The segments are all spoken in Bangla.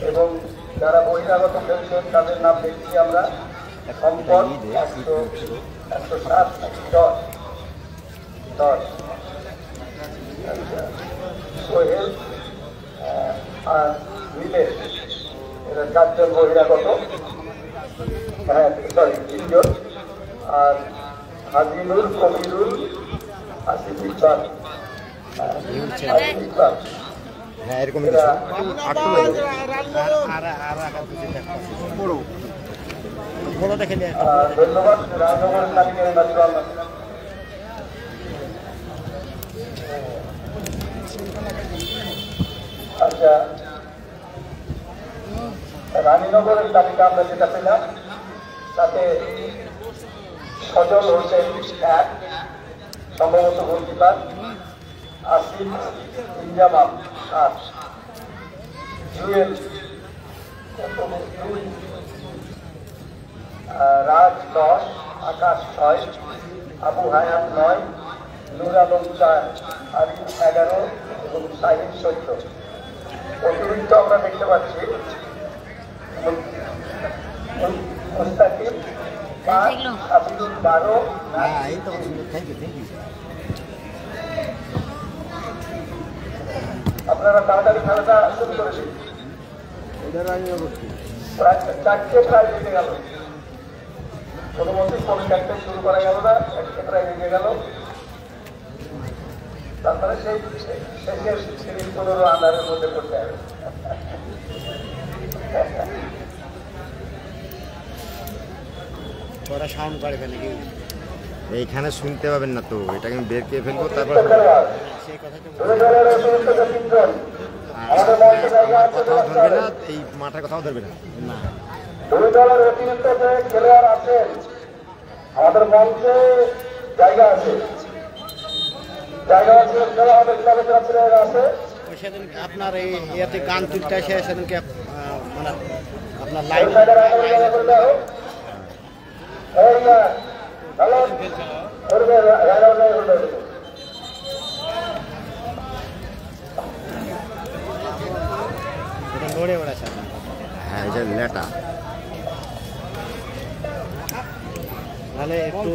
এবং যারা বহিরাগত খেলছেন তাদের নাম দেখছি আমরা। সম্পদ 107 সোহেল আর মিলেশ, এরা 4 জন বহিরাগত, হ্যাঁ সরি 3 জন। আর হাজিনুর, কবিরুল, আসিফ ইকবাল, হ্যাঁ এরকম ধন্যবাদ। রাজনগর কালীগঞ্জ নাচুয়াল। আচ্ছা, রানীনগরের তালিকা আমরা যেটা পেলাম তাতে সজল হোসেন 1, সম্ভবত গোলকিপার, আসিফ ইনজামাম 8, জুয়েল 2, রাজ 10, আকাশ 6, আবু হায়াত 9, নূর আলম 4, আরিফ 11 এবং সাহিদ 14। অতিরিক্ত আমরা দেখতে পাচ্ছি মুস্তাকিব 5, আব্দুল 12। আপনারা তাড়াতাড়ি খেলাটা শুরু করেছেন, প্রায় 4টে প্রায় বেজে গেল। কোনো মধ্যে কোনো 4টে শুরু করা গেল না, 1টে প্রায় বেজে গেল। তারপরে সেই শেষের 15 আন্ধারের মধ্যে পড়তে হবে। এইখানে শুনতে পাবেন না তো, এটাকে আমি বের করে ফেলবো। তারপর কথাও ধরবে না, এই মাঠের কথাও ধরবে না। দুই দলের অতিরিক্ত যে খেলোয়াড় আছেন আমাদের মঞ্চে জায়গা আছে, আমাদের ক্লাবের আছে। সেদিন আপনার এই ইয়েতে গান তুলতে এসে সেদিনকে মানে আপনার লাইভ দৌড়ে বেড়াচ্ছে। হ্যাঁ এটা লেটা, তাহলে একটু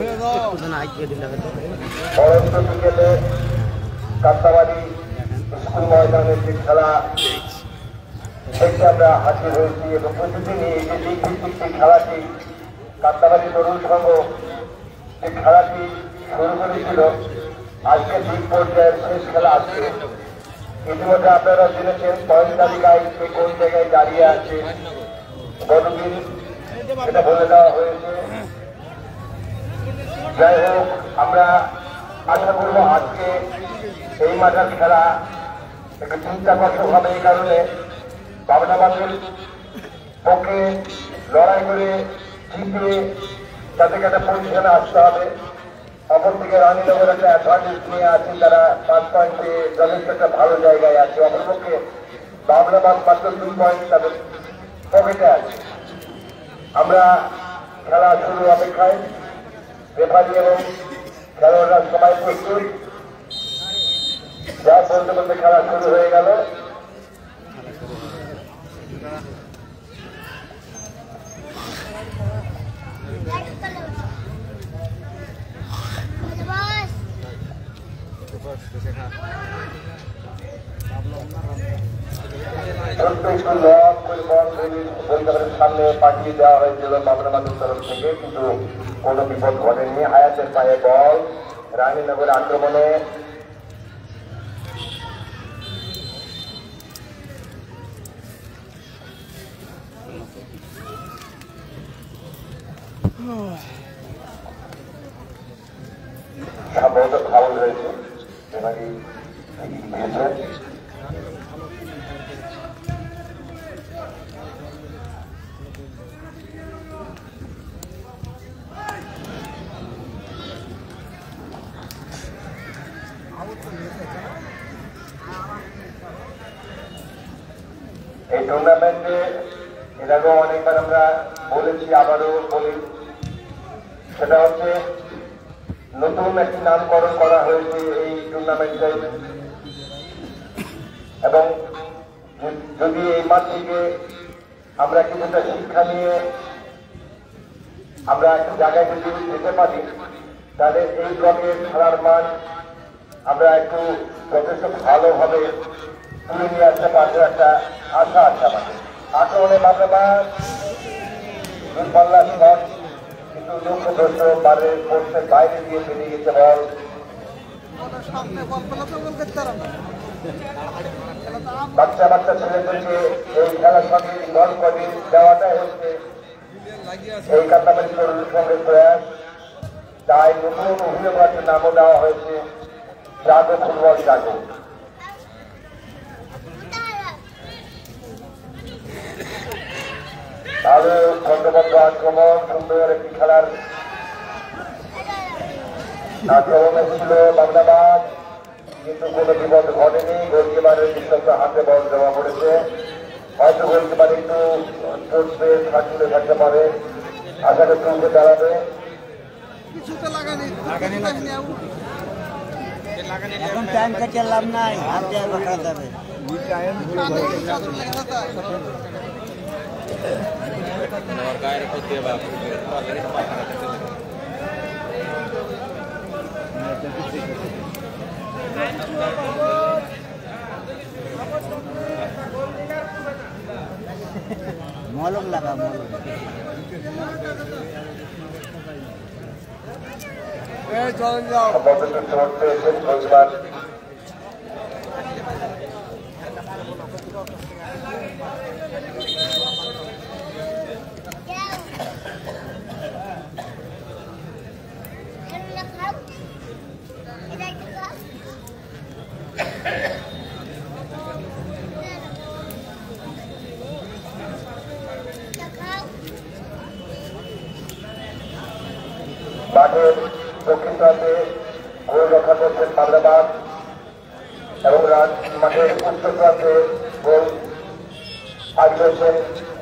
আইকিয়ে দিলে হয়তো। বিকেলে কাঁচাবাড়ি স্কুল ময়দানের যে খেলা সেটা আমরা হাজির হয়েছি এবং প্রতিদিনই এই যে লিগ ভিত্তিক যে খেলাটি কাঁচাবাড়ি তরুণ সংঘ যে খেলাটি শুরু করেছিল, আজকে লিগ পর্যায়ের শেষ খেলা আজকে। ইতিমধ্যে আপনারা জেনেছেন পয়েন্ট তালিকায় কে কোন জায়গায় দাঁড়িয়ে আছে, গতদিন সেটা বলে দেওয়া হয়েছে। যাই হোক, আমরা আশা করবো আজকে এই মাঠের খেলা একটু চিন্তাকর্ষক হবে। এই কারণে বাবনাবাদের পক্ষে লড়াই করে জিতে তাদেরকে একটা পজিশনে আসতে হবে। অপরদিকে রানীনগর একটা অ্যাডভান্টেজ নিয়ে আছে, তারা 5 পয়েন্টে যথেষ্ট একটা ভালো জায়গায় আছে। অপরপক্ষে বাবনাবাদ মাত্র 2 পয়েন্ট তাদের পকেটে আছে। আমরা খেলা শুরু অপেক্ষায়, রেফারি এবং খেলোয়াড়রা সবাই প্রস্তুত। যা বলতে বলতে খেলা শুরু হয়ে গেল। সামনে পাঠিয়ে দেওয়া হয়েছিল বাবনাবাদের তরফ থেকে, কিন্তু কোনো বিপদ ঘটেনি। হায়াতের পায়ে বল, রানীনগর আক্রমণে সম্ভবত ফাউল হয়েছে। এই টুর্নামেন্টে এর আগেও অনেকবার আমরা বলেছি, আবারও বলি, সেটা হচ্ছে নতুন একটি নামকরণ করা হয়েছে এই টুর্নামেন্টে এবং যদি এই মাঠ থেকে আমরা কিছুটা শিক্ষা নিয়ে আমরা একটা জায়গায় যদি যেতে পারি, তাহলে এই ব্লকের খেলার মান আমরা একটু যথেষ্ট ভালোভাবে তুলে নিয়ে আসতে পারবো, একটা আশা আছে আমাদের। আক্রমণে বাংলাবাদ দূরপাল্লা শট, কিন্তু লক্ষ্যভ্রষ্ট বারের পোস্টের বাইরে দিয়ে বেরিয়ে গেছে বল। বাচ্চা বাচ্চা ছেলেদেরকে এই খেলার সঙ্গে বল করে দেওয়াটাই হচ্ছে এই কাতামারি তরুণের সঙ্গে প্রয়াস। তাই নতুন অভিযোগের নামও দেওয়া হয়েছে জাগো ফুটবল জাগো। তাহলে খন্ডবদ্ধ আক্রমণ, সুন্দর একটি খেলার আক্রমণ ছিল বাংলাবাদ, কিন্তু কোনো বিপদ ঘটেনি। গোলকিপারের নিঃশব্দ হাতে বল জমা পড়েছে, হয়তো গোলকিপার একটু চলবে থাকলে থাকতে পারে, আশা করতে উঠে দাঁড়াবে। এখন টাইম কাটিয়ে লাভ নাই, হাত দিয়ে বাঁকা যাবে। মলম লাগা, মলম মাঠের দক্ষিণ প্রান্তে গোল রক্ষা করছেন বাংলাবাদ এবং মাঠের উত্তর প্রান্তে গোল আগিয়েছেন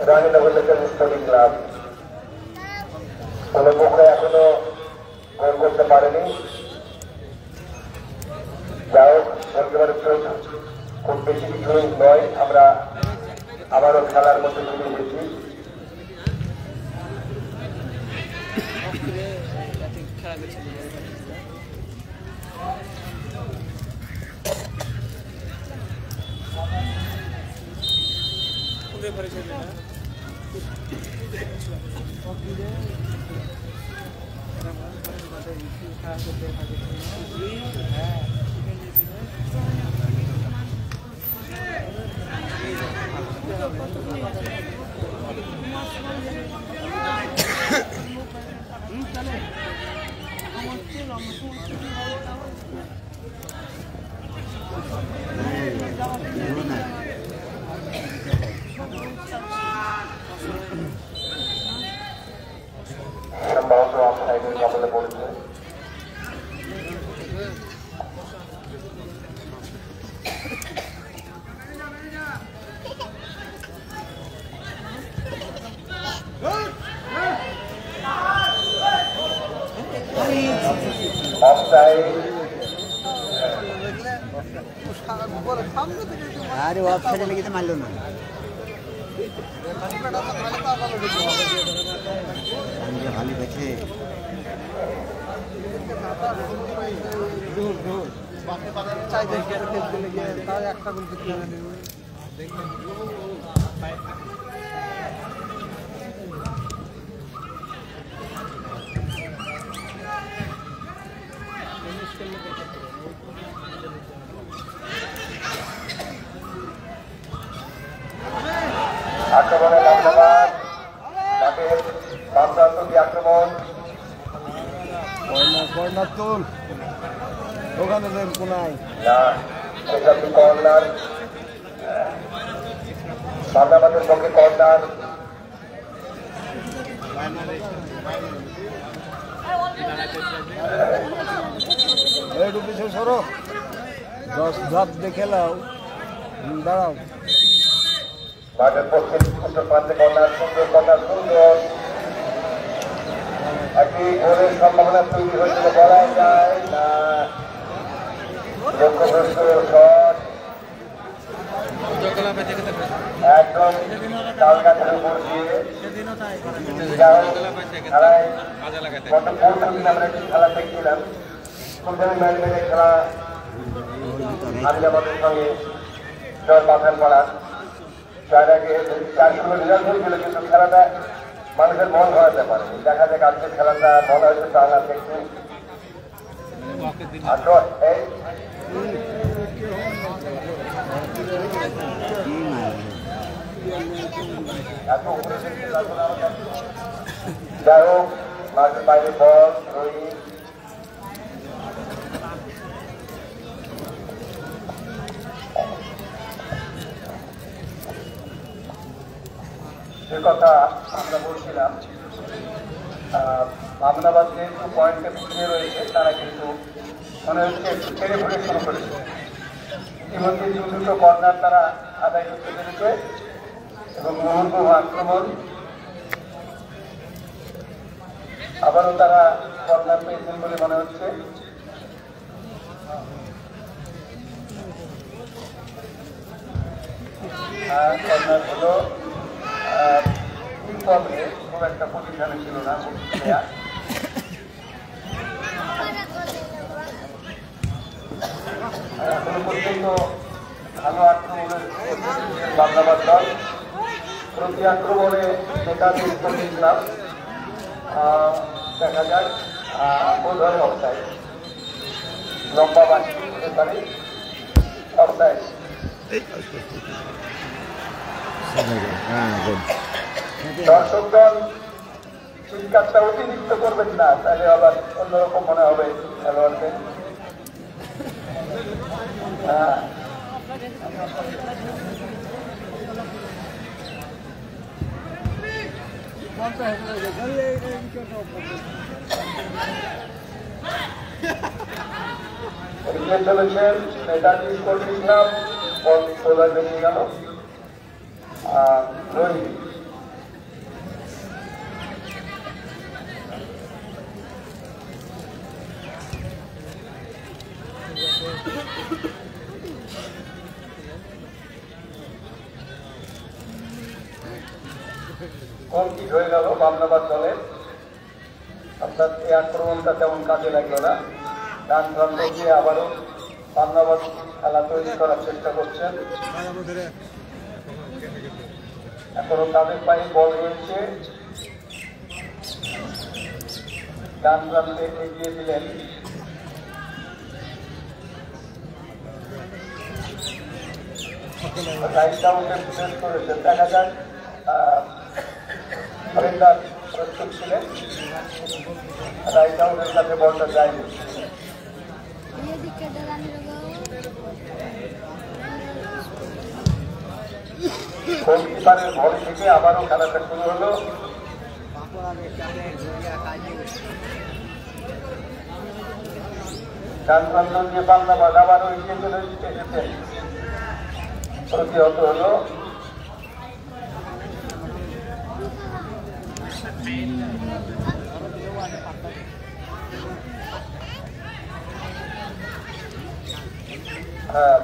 রানীনগর স্পোর্টিং ক্লাব। কোন পক্ষে এখনো গোল করতে পারেনি। যাই হোক, একেবারে খুব বেশি কিছুই নয়, আমরা আবারও খেলার মধ্যে চলে এসেছি। সম্ভবত অফসাইডের কবলে পড়েছে। আরে অফসাইডে লেগে তো মারলো না। ভালো গেছে আক্রমণে বাংলাবাদ মাঠের বাম প্রান্ত দিয়ে আক্রমণ। কর্নার তুল ওখানে দেন কোনায় না, সেটা কি কর্নার? বাংলাবাদের পক্ষে কর্নার। সরো 10 ধাপ দেখে লাও, দাঁড়াও। মাঠের পশ্চিম উত্তর প্রান্তে কর্নার, সুন্দর কর্নার, সুন্দর একটি গোলের সম্ভাবনা তৈরি হয়েছিল বলা যায় না। লক্ষ্যভ্রষ্ট শট একদম তাল গাছের উপর দিয়ে খেলায় গত পরশু দিন আমরা একটি খেলা দেখছিলাম ফুটবল ম্যাচের খেলা আদিলাবাদের সঙ্গে জয় পাথান পাড়ার জয়ের আগে 4-0 রেজাল্ট হয়েছিল, কিন্তু খেলাটা মানুষের মন ভরাতে পারে। দেখা যাক আজকের খেলাটা মনে হয়েছে তাহলে দেখতে যাই হোক মাঠের বাইরে বল রোহিত যে কথা আমরা বলছিলাম, আমনাবাদ যেহেতু পয়েন্টে পিছিয়ে রয়েছে তারা কিন্তু মনে হচ্ছে একটু ছেড়ে ঘুরে শুরু করেছে। ইতিমধ্যে দুটো কর্নার তারা আদায় করতে পেরেছে এবং মুহুর্মুহু আক্রমণ আবারও তারা কর্নার পেয়েছেন বলে মনে হচ্ছে। কর্নার হলো খুব একটা পজিশনে ছিল না এখনো পর্যন্ত ভালো আক্রমণের বাংলাবাদ দল। প্রতি আক্রমণে নেতাদের প্রতিক্রিয়া দেখা যায় বোধ হয় অবস্থায় লম্বা বাঁচি হতে পারে অবস্থায়। দর্শকগণ চিৎকারটা অতিরিক্ত করবেন না, তাহলে আবার অন্যরকম মনে হবে খেলোয়াড়দের। এগিয়ে চলেছেন নেতাজি স্পোর্টিং ক্লাব, বল সোজা বেরিয়ে গেল রোহিত। কম কি হয়ে গেল বামনাবাদ দলের, অর্থাৎ এই আক্রমণটা তেমন কাজে লাগলো না। ডান প্রান্ত দিয়ে আবারও বামনাবাদ খেলা তৈরি করার চেষ্টা করছেন। এখনো তাদের পায়ে বল রয়েছে, ডান প্রান্তে এগিয়ে দিলেন লাইনটা উঠে শেষ করেছেন। দেখা যাক হরিন্দার প্রস্তুত ছিলেন, রাইট আউটের কাছে বলটা যায়নি। গোলকিপারের বল থেকে আবারও খেলাটা শুরু হলো। ডান প্রান্ত দিয়ে বাংলাবাদ আবারও এগিয়ে চলে এসেছেন, প্রতিহত হলো।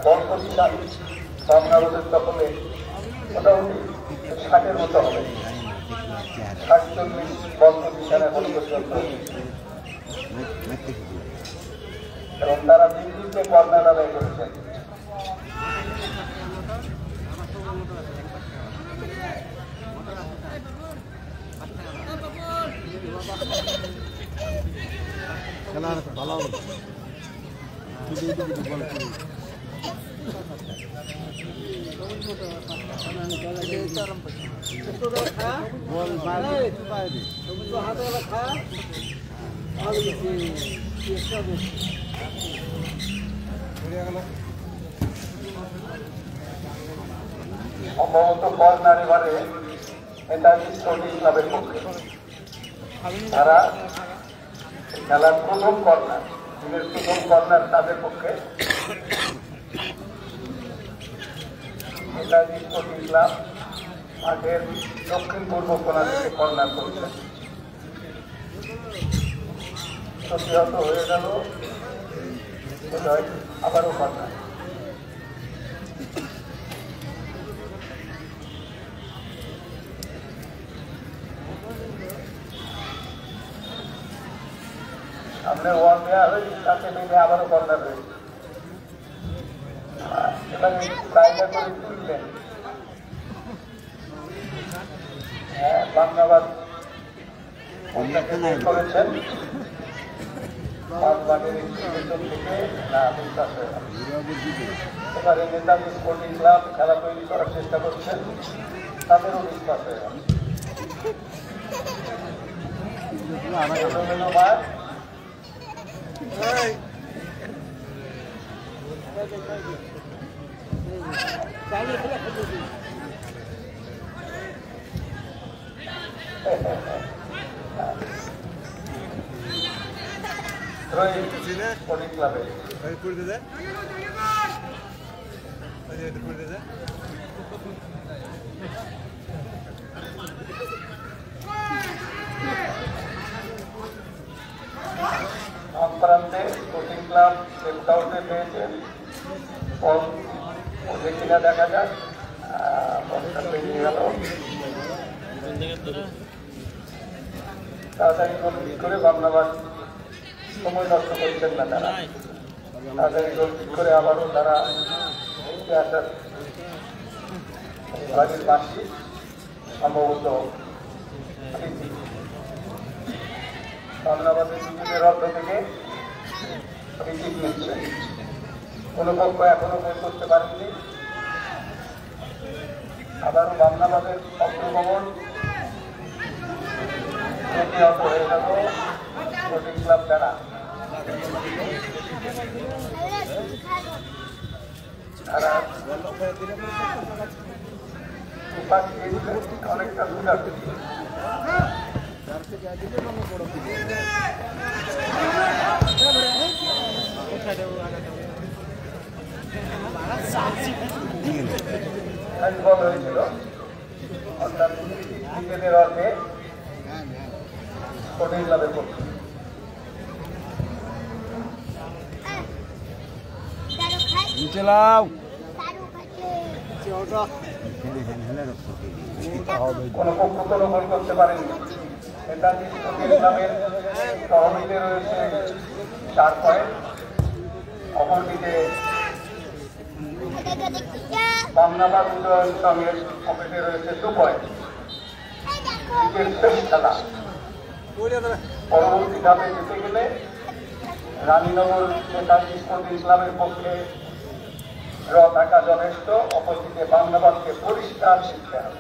বল প্রতিষ্ঠান বাংলাদেশের দখলে মোটামুটি 60-এর মতো হবে, 60-40 বল প্রতিষ্ঠান এখন পর্যন্ত, এবং তারা বিদ্যুৎকে কর্নার আদায় করেছেন। খেলার ভালো সম্ভবত কর্নার এবারে নেতাজি স্পোর্টিং ক্লাবের পক্ষে। তারা খেলার প্রথম কর্নার, দিনের প্রথম কর্নার তাদের পক্ষে। নেতাজি স্পোর্টিং ক্লাব মাঠের দক্ষিণ পূর্ব কোণা থেকে কর্নার করছে। প্রতিহত হয়ে গেল, আবারও কর্নার। সামনে ওয়ান দেওয়া হয়েছে, তাতে মিলে আবারও কর্নার রয়েছে। এবারে জায়গা করে তুললেন, হ্যাঁ বাংলাবাদ করেছেন এবারে নেতাজি স্পোর্টিং ক্লাব খেলা তৈরি করার চেষ্টা করছেন, তাদেরও বিশ্বাস হয়ে গেল। স্পোর্টিং ক্লাবে প্রান্তে স্পোর্টিং ক্লাব লেফট আউটে পেয়েছেন, ওদের কিনা দেখা যাক। বলটা পেরিয়ে গেল, তাড়াতাড়ি গোল করে বাংলাবাদ সময় নষ্ট করছেন না তারা, তাড়াতাড়ি গোল করে আবারও তারা আসার বাড়ির মাসি সম্ভবত বাংলাবাদের নিজেদের অর্থ থেকে রিচিভ নিচ্ছেন। কোনো পক্ষ এখনো বের করতে পারেননি, আবারও বাংলাবাদের অগ্রগমন প্রতিহত হয়ে গেল স্পোর্টিং ক্লাব দ্বারা। তারা অনেকটা সুযোগ বল হয়েছিল, অর্থাৎ নিজেদের অর্থে স্পোর্টিং ক্লাবের পক্ষে। কোনো পক্ষ কোনো গোল করতে পারেনি। নেতাজি স্পোর্টিং ক্লাবের তহবিলে রয়েছে 4 পয়েন্ট, অপরদিকে বাংলাবাদ উন্নয়ন সংঘের পকেটে রয়েছে 2 পয়েন্ট। খেলা পরবর্তী ধাপে যেতে গেলে রানীনগর নেতাজি স্পোর্টিং ক্লাবের পক্ষে ড্র থাকা যথেষ্ট, অপরদিকে বাংলাবাদকে পরিষ্কার শিখতে হবে।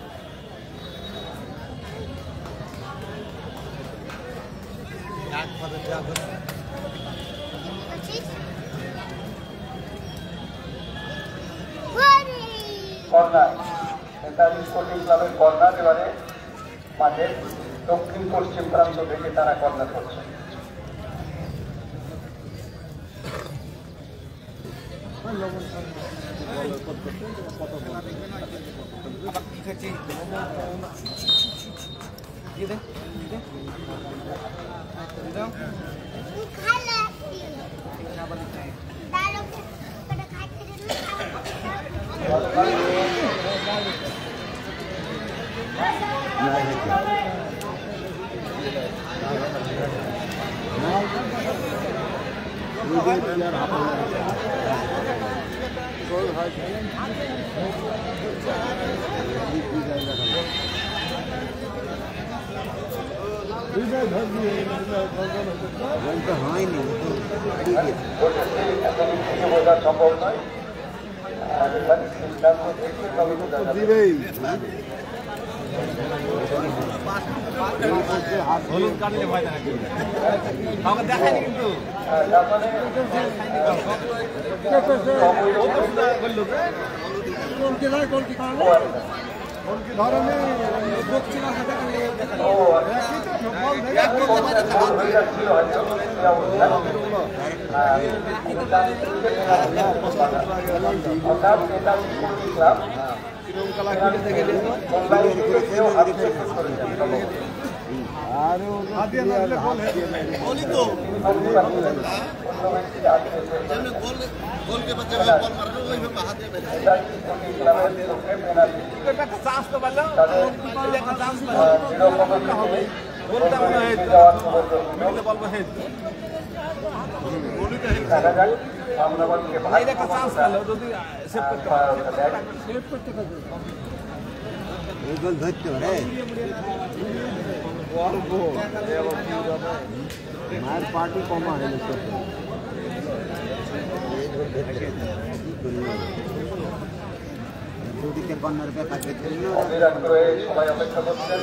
কর্নার, নেতাজি স্পোর্টিং ক্লাবের কর্নার, এবারে মাঠের দক্ষিণ পশ্চিম প্রান্ত থেকে তারা কর্নার করছে। বোঝা সম্ভব নয়, সিদ্ধান্ত দেখলে তবে বোঝা যাবে। ধরতে পারে মায়ের পার্টি কমা দুদিকে কন্যার ব্যাপার সবাই অপেক্ষা করছেন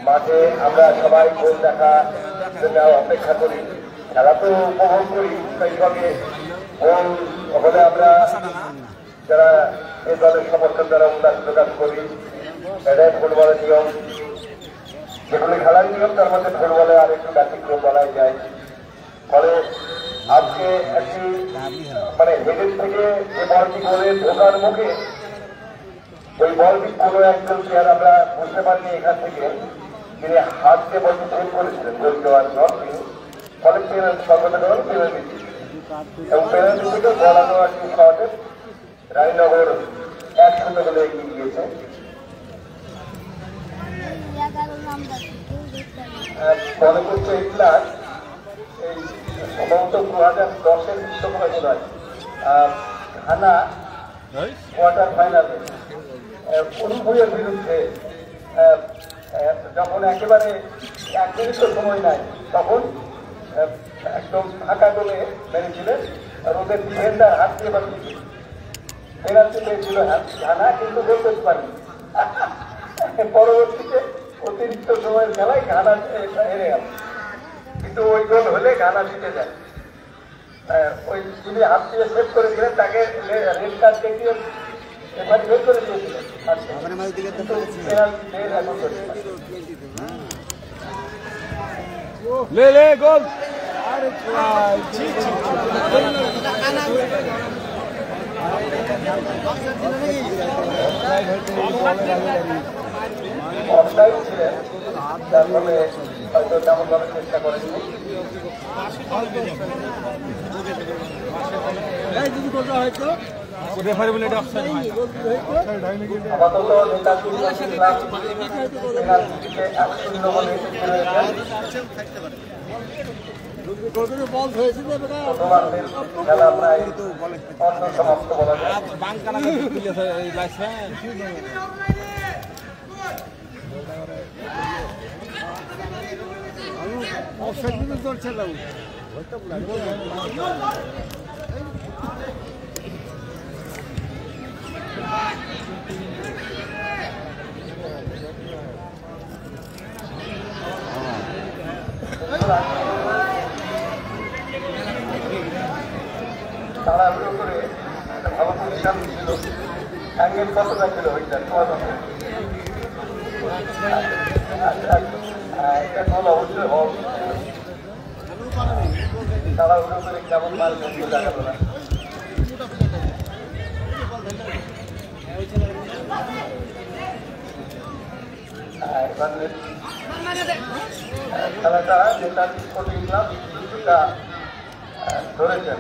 মাঠে আমরা সবাই গোল দেখার জন্য অপেক্ষা করি, খেলা তো উপভোগ করি, সেইভাবে গোল হলে আমরা যারা এই দলের সমর্থন দ্বারা উল্লাস প্রকাশ করি। এটাই ফুটবলের নিয়ম, যেগুলি খেলার নিয়ম তার মধ্যে ফুটবলে আর একটু ব্যতিক্রম বলাই যায়। ফলে আজকে একটি মানে হেডের থেকে যে বলটি গোলে ঢোকার মুখে ওই বলটি কোনো একজন প্লেয়ার আমরা বুঝতে পারিনি এখান থেকে, তিনি হাত দিয়ে বলটি সেভ করেছিলেন গোল দেওয়ার জন্য। ফলে পেনাল্টি সর্বসাধারণ পেনাল্টি এবং পেনাল্টি থেকে গড়ানো একটি শটে রানীনগর 1-0 গোলে এগিয়ে গিয়েছে। মনে করছে এই ক্লাস এই সম্ভবত 2010-এর বিশ্বকাপে নয়, ঘানা কোয়ার্টার ফাইনালে উরুগুয়ের বিরুদ্ধে যখন একেবারে 1 মিনিট সময় নাই তখন একদম ফাঁকা গোলে মেরেছিলেন, আর ওদের ডিফেন্ডার হাত দিয়ে বাঁচিয়েছিল, পেনাল্টি পেয়েছিল ঘানা, কিন্তু গোল করতে পারেনি। পরবর্তীতে অতিরিক্ত সময়ের খেলায় ঘানা হেরে গেল, কিন্তু ওই গোল হলে ঘানা জিতে যায়। ওই যিনি হাত দিয়ে সেভ করেছিলেন তাকে রেড কার্ড দেখিয়ে এবার বের করে দিয়েছিলেন, গোল অফসাইড ছিলেন, তার ফলে হয়তো তেমন ভাবে চেষ্টা করেনি। আপাতত নেতাজি পেনাল্টিতে 1-0 গোলে খেলা প্রায় অন্য সমাপ্ত বলা যায়। তাড়াহুড়ো করে একটা ভালো পজিশন ছিল, অ্যাঙ্গেল কতটা ছিল ওইটা একটা গোল অবশ্যই হোক, তাড়াহুড়ো করে কেমন মাল দেখা গেল না। খেলাটা নেতাজি স্পোর্টিং ক্লাব কিছুটা ধরেছেন,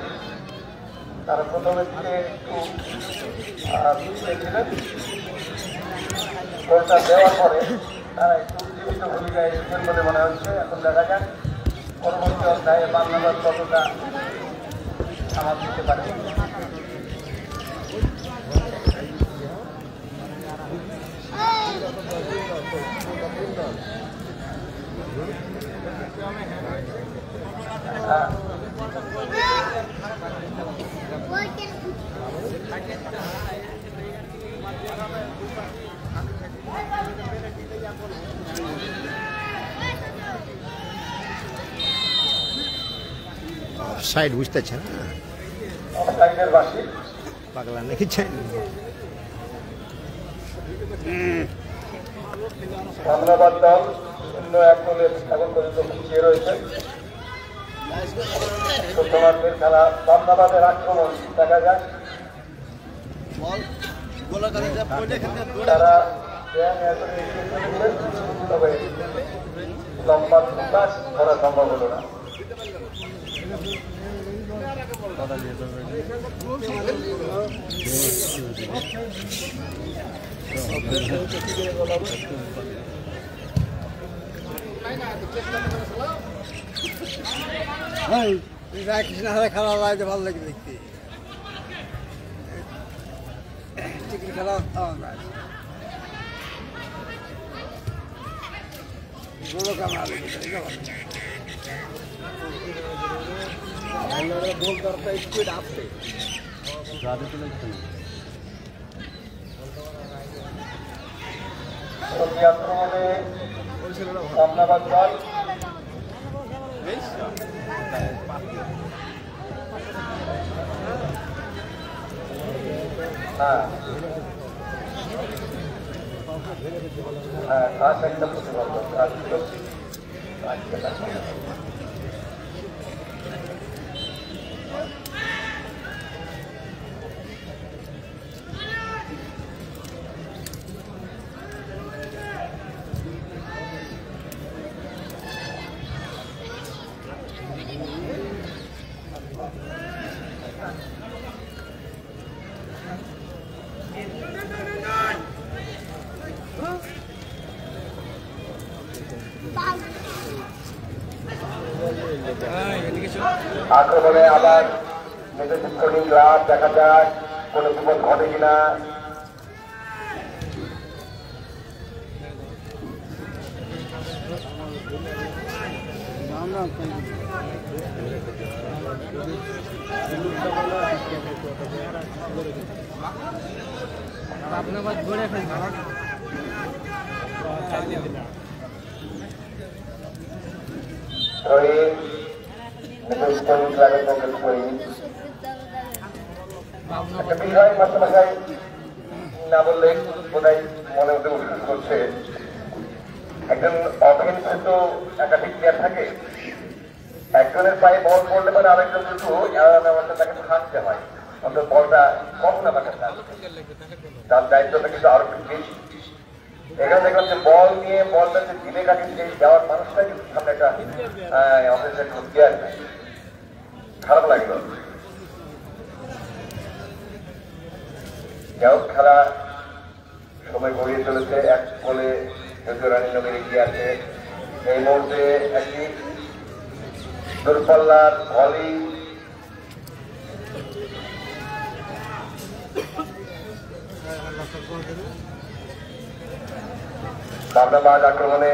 তারা প্রথমের দিকে একটু ছিলেন, গোলটা দেওয়ার পরে তারা একটু জীবিত ভূমিকায় এসেছেন বলে মনে হচ্ছে। এখন দেখা যাক পরবর্তী অধ্যায়ে বাংলাদেশ কতটা সামাল দিতে পারে। সাইড বুঝতে পারছেন না, অফসাইডের বাসী পাগলা নাকি চাই ধন্যবাদ দল 0-1 গোলে এখন পর্যন্ত পিছিয়ে রয়েছে। প্রথমার্ধের খেলা ধন্যবাদের আক্রমণ দেখা যায়, তারা তবে লম্বা পাস করা সম্ভব হলো না। কৃষ্ণ হারে খেলা লাগছে, ভালো লাগে দেখতে। খেলা আক্রমণে ধন্যবাদ দল কাজ একটা প্রতিবন্ধ কাজ আক্রমণে আবার নেতৃত্ব স্কোরিং ক্লাব দেখা যাক কোনো বিপদ ঘটে কিনা। একটা বিষয় মাস্টারমশাই না বললে বোধহয় মনে হতে উল্লেখ করছে, একজন অফেন্সে তো একাধিক প্লেয়ার থাকে, একজনের পায়ে বল পড়লে পরে আরেকজন কিন্তু তাকে থাকতে হয়, অন্তত বলটা কম না পাঠাতে তার দায়িত্বটা কিন্তু আরো বেশি। এখানে দেখলাম যে বল নিয়ে বলটা যে দিলে কাকে সেই যাওয়ার মানুষটাই কিন্তু সামনে একটা অফেন্সের প্লেয়ার নেই, খারাপ লাগলো। যাও খেলা সময় গড়িয়ে চলেছে, 1 গোলে রানী নগর এগিয়ে আছে। এই মুহূর্তে একটি দূরপাল্লার ভলি বাবনাবাদ আক্রমণে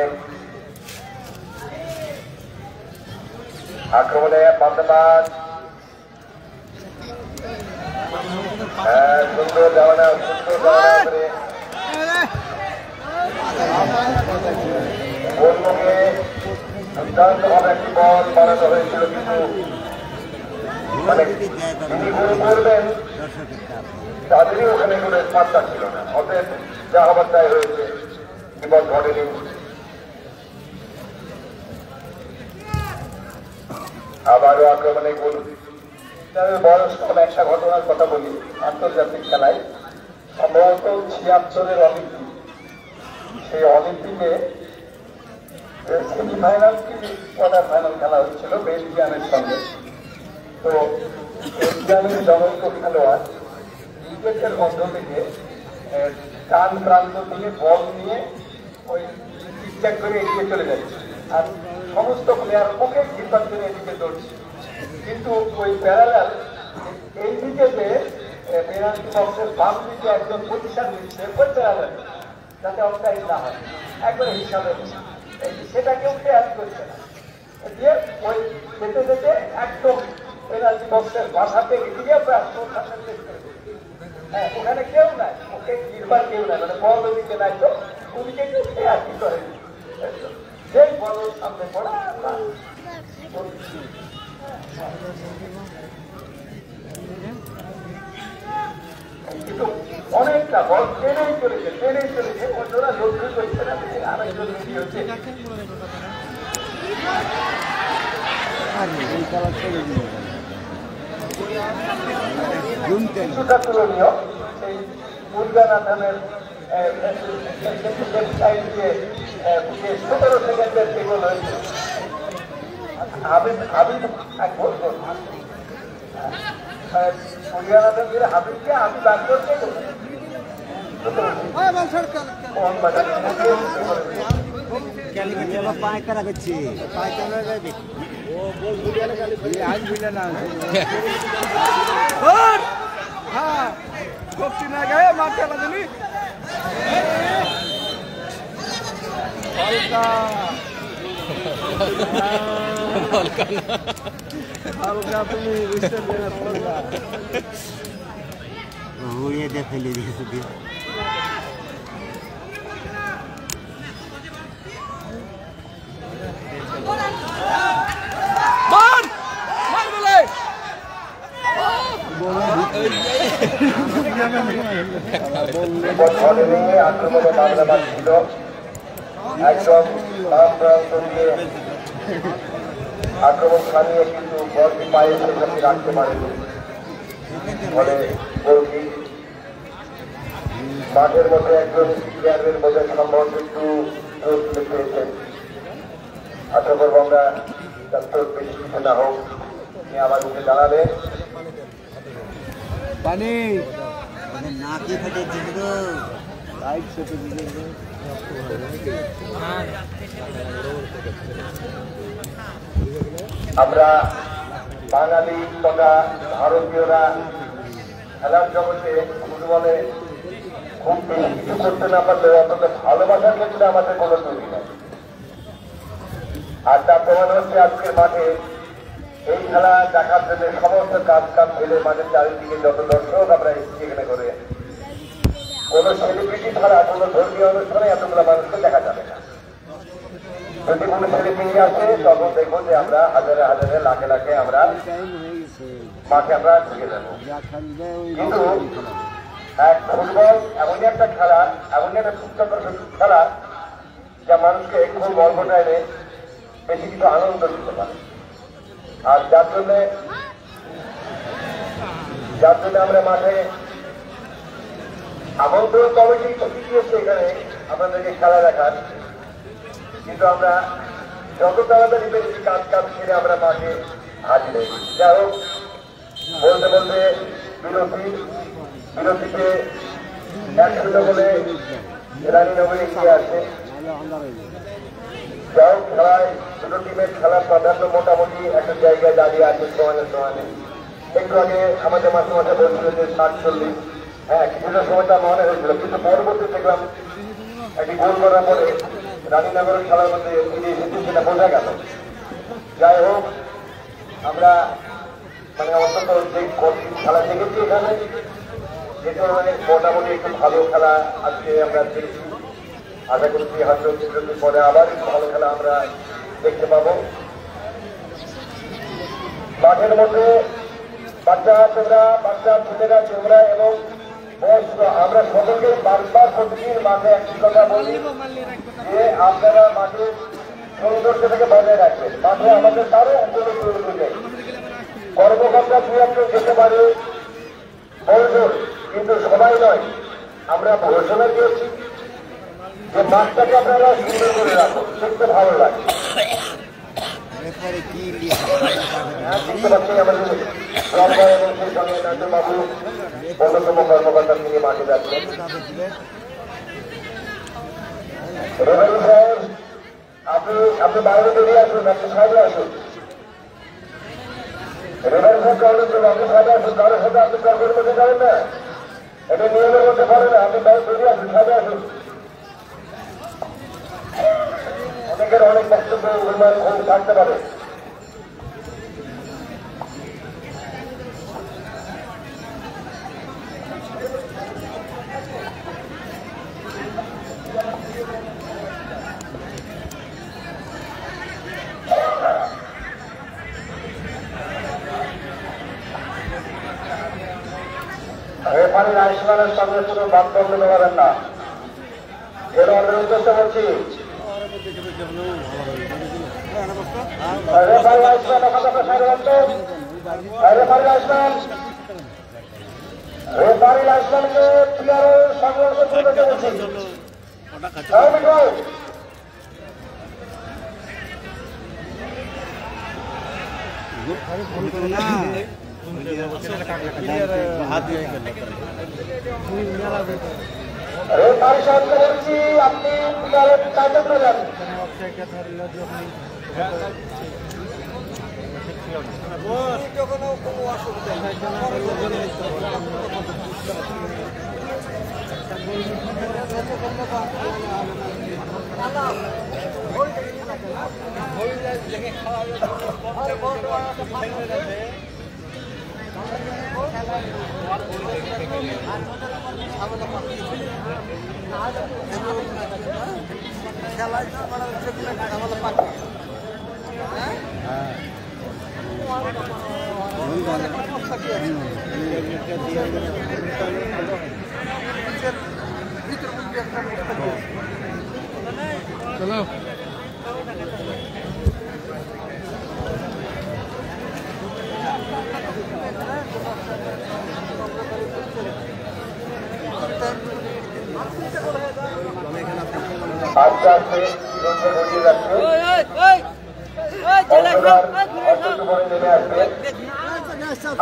বাবনাবাদ সুন্দর যাওয়ানা করে বলমুখে দুর্দান্ত ভাবে একটি বল বানানো হয়েছিল, কিন্তু মানে যিনি গোল করবেন তাদেরই ওখানে কোনো স্মার্টটা ছিল না, অতএব যা হবার তাই হয়েছে, বিপদ ঘটেনি। আবারও আক্রমণে গোল বয়স তখন একটা ঘটনার কথা বলি, আন্তর্জাতিক খেলায় সম্ভবত 76-এর অলিম্পিক, সেই অলিম্পিকে সেমিফাইনাল কি কোয়ার্টার ফাইনাল খেলা হচ্ছিল বেলজিয়ামের সঙ্গে। তো বেলজিয়ামের জনৈক খেলোয়াড় ক্রিকেটের মধ্য থেকে ডান প্রান্ত থেকে বল নিয়ে ওই টিকটাক করে এগিয়ে চলে যাচ্ছে, আর সমস্ত প্লেয়ার ওকে ডিফার করে এদিকে দৌড়ছে, কিন্তু ওই প্যারালাল এই দিকে যে পেনাল্টি বক্সের বাম দিকে একজন প্রতিষ্ঠান দিচ্ছে করতে হবে যাতে অফসাইড না হয় একবারে হিসাবে সেটা কেউ খেয়াল করছে না দিয়ে ওই যেতে যেতে একদম পেনাল্টি বক্সের বাসাতে গিয়ে হ্যাঁ ওখানে কেউ নাই ওকে নির্বাণ কেউ নাই মানে বল দিকে নাই তো ওদিকে কেউ খেয়াল কি করে সেই বল সামনে পড়া কিন্তু অনেকটা বল ট্রেনেই চলেছে অন্যরা লক্ষ্য করছে না আরেকজন রেডি হচ্ছে কিছুটা তুলনীয় সেই মুরগানাথনের 17 সেকেন্ডের যেগুলো হয়েছে হাবিব এক বলতো মুরগানাথন দিয়ে হাবিবকে আমি বাদ করতে পায়খানা করছি পায়খানা হ্যাঁ কপটি না গায়ে মাঠ খেলা দিলি হালকা তুমি উড়িয়ে দিয়ে ফেলে দিয়েছে দিয়ে আক্রমণে বাংলাবাদ ছিল একদম আক্রমণ থামিয়ে কিন্তু বলটি পায়ে সেখানে রাখতে পারেনি ফলে গোলটি মাঠের মধ্যে একজন প্লেয়ারের মধ্যে সম্ভবত একটু জোর পেয়েছেন আশা করবো আমরা তার বেশি কিছু না হোক আমার মুখে জানাবে পানি নাকি ফেটে দিল লাইট সেটে দিল আমরা বাঙালি তথা ভারতীয়রা খেলার জগতে ফুটবলে খুব বেশি কিছু করতে না পারলে অন্তত ভালোবাসার ক্ষেত্রে আমাদের কোনো তৈরি নেই আর তার প্রমাণ হচ্ছে আজকের মাঠে এই খেলা দেখার জন্য সমস্ত কাজ ফেলে মাঠের চারিদিকে যত দর্শক আমরা এসেছি এখানে করে কোন সেলিব্রিটি ছাড়া কোন ধর্মীয় অনুষ্ঠানে এতগুলো মানুষকে দেখা যাবে না যদি কোনো সেলিব্রিটি আসে তখন দেখবো যে আমরা হাজারে হাজারে লাখে লাখে আমরা মাঠে আমরা ঢুকে যাবো কিন্তু এক ফুটবল এমনই একটা খেলা এমনই একটা সুস্থকর খেলা যা মানুষকে খুব অল্প টাইমে বেশি কিছু আনন্দ দিতে পারে আর যার জন্য আমরা মাঠে আমন্ত্রণ কমিটি দিয়েছে এখানে আপনাদেরকে খেলা দেখার কিন্তু আমরা যত তাড়াতাড়ি বেশি কাজ ছেড়ে আমরা মাঠে হাজির হই যাই হোক বলতে বলতে বিরতিতে 1-0 বলে রানীনগর এগিয়ে আছে যাই হোক খেলায় দুটো টিমের খেলার প্রাধান্য মোটামুটি একটা জায়গায় দাঁড়িয়ে আছে সমানে একটু আগে আমাদের মাঝে মাঝে বলছিল যে 60-40 হ্যাঁ কিছুটা সময়টা মনে হয়েছিল কিন্তু পরবর্তী দেখলাম একটি গোল করার পরে রানীনগরের খেলার মধ্যে ফিরে এসেছে সেটা বোঝা গেল যাই হোক আমরা মানে অন্তত যে খেলা দেখেছি এখানে যেটা মানে মোটামুটি একটু ভালো খেলা আজকে আমরা দেখছি আশা করছি হয়তো বিরতির পরে আবার একটু ভালো খেলা আমরা দেখতে পাবো মাঠের মধ্যে বাচ্চা ছেলেরা তোমরা এবং বয়স্ক আমরা সকলকে বারবার প্রতিদিন মাঠে একটি কথা বলি যে আপনারা মাঠের সৌন্দর্য থেকে বজায় রাখবেন মাঠে আমাদের তারও অন্তর্ভুক্ত তৈরি নেই কর্মকর্তা দু একজন যেতে পারে বলজোর কিন্তু সবাই নয় আমরা ঘোষণা দিয়েছি যে মাঠটাকে আপনারা সুন্দর করে রাখুন দেখতে ভালো লাগে বুঝতে পারছি আমাদের এবং সেই সঙ্গে নাজরবাবু অন্যতম কর্মকর্তা তিনি মাঠে যাচ্ছেন রেভারি সাহেব আপনি বাইরে বেরিয়ে আসুন আপনি সাইডে আসুন রেভারি কারণের জন্য আপনি সাইডে আসুন, কারোর সাথে আপনি তর্কের মধ্যে যাবেন না, এটা নিয়মের মধ্যে পারে না, আপনি বেরিয়ে আসুন, সাইডে আসুন। অনেকের অনেক বক্তব্য থাকতে পারে। রেফারির আইসমানের সঙ্গে কোনো বাদবন্ধ করেন না, এর অনুরোধ করতে বলছি। রেফারির আইসমান রেফারির আইসমানকে প্লেয়ারের সংগ্রহ করতে বলছি। রেফারি সাহেবকে বলছি আপনি প্লেয়ারের চাইতে করে যান। চলো আস্তে আস্তে রোদে গড়িয়ে যাচ্ছে, নেমে আসবে।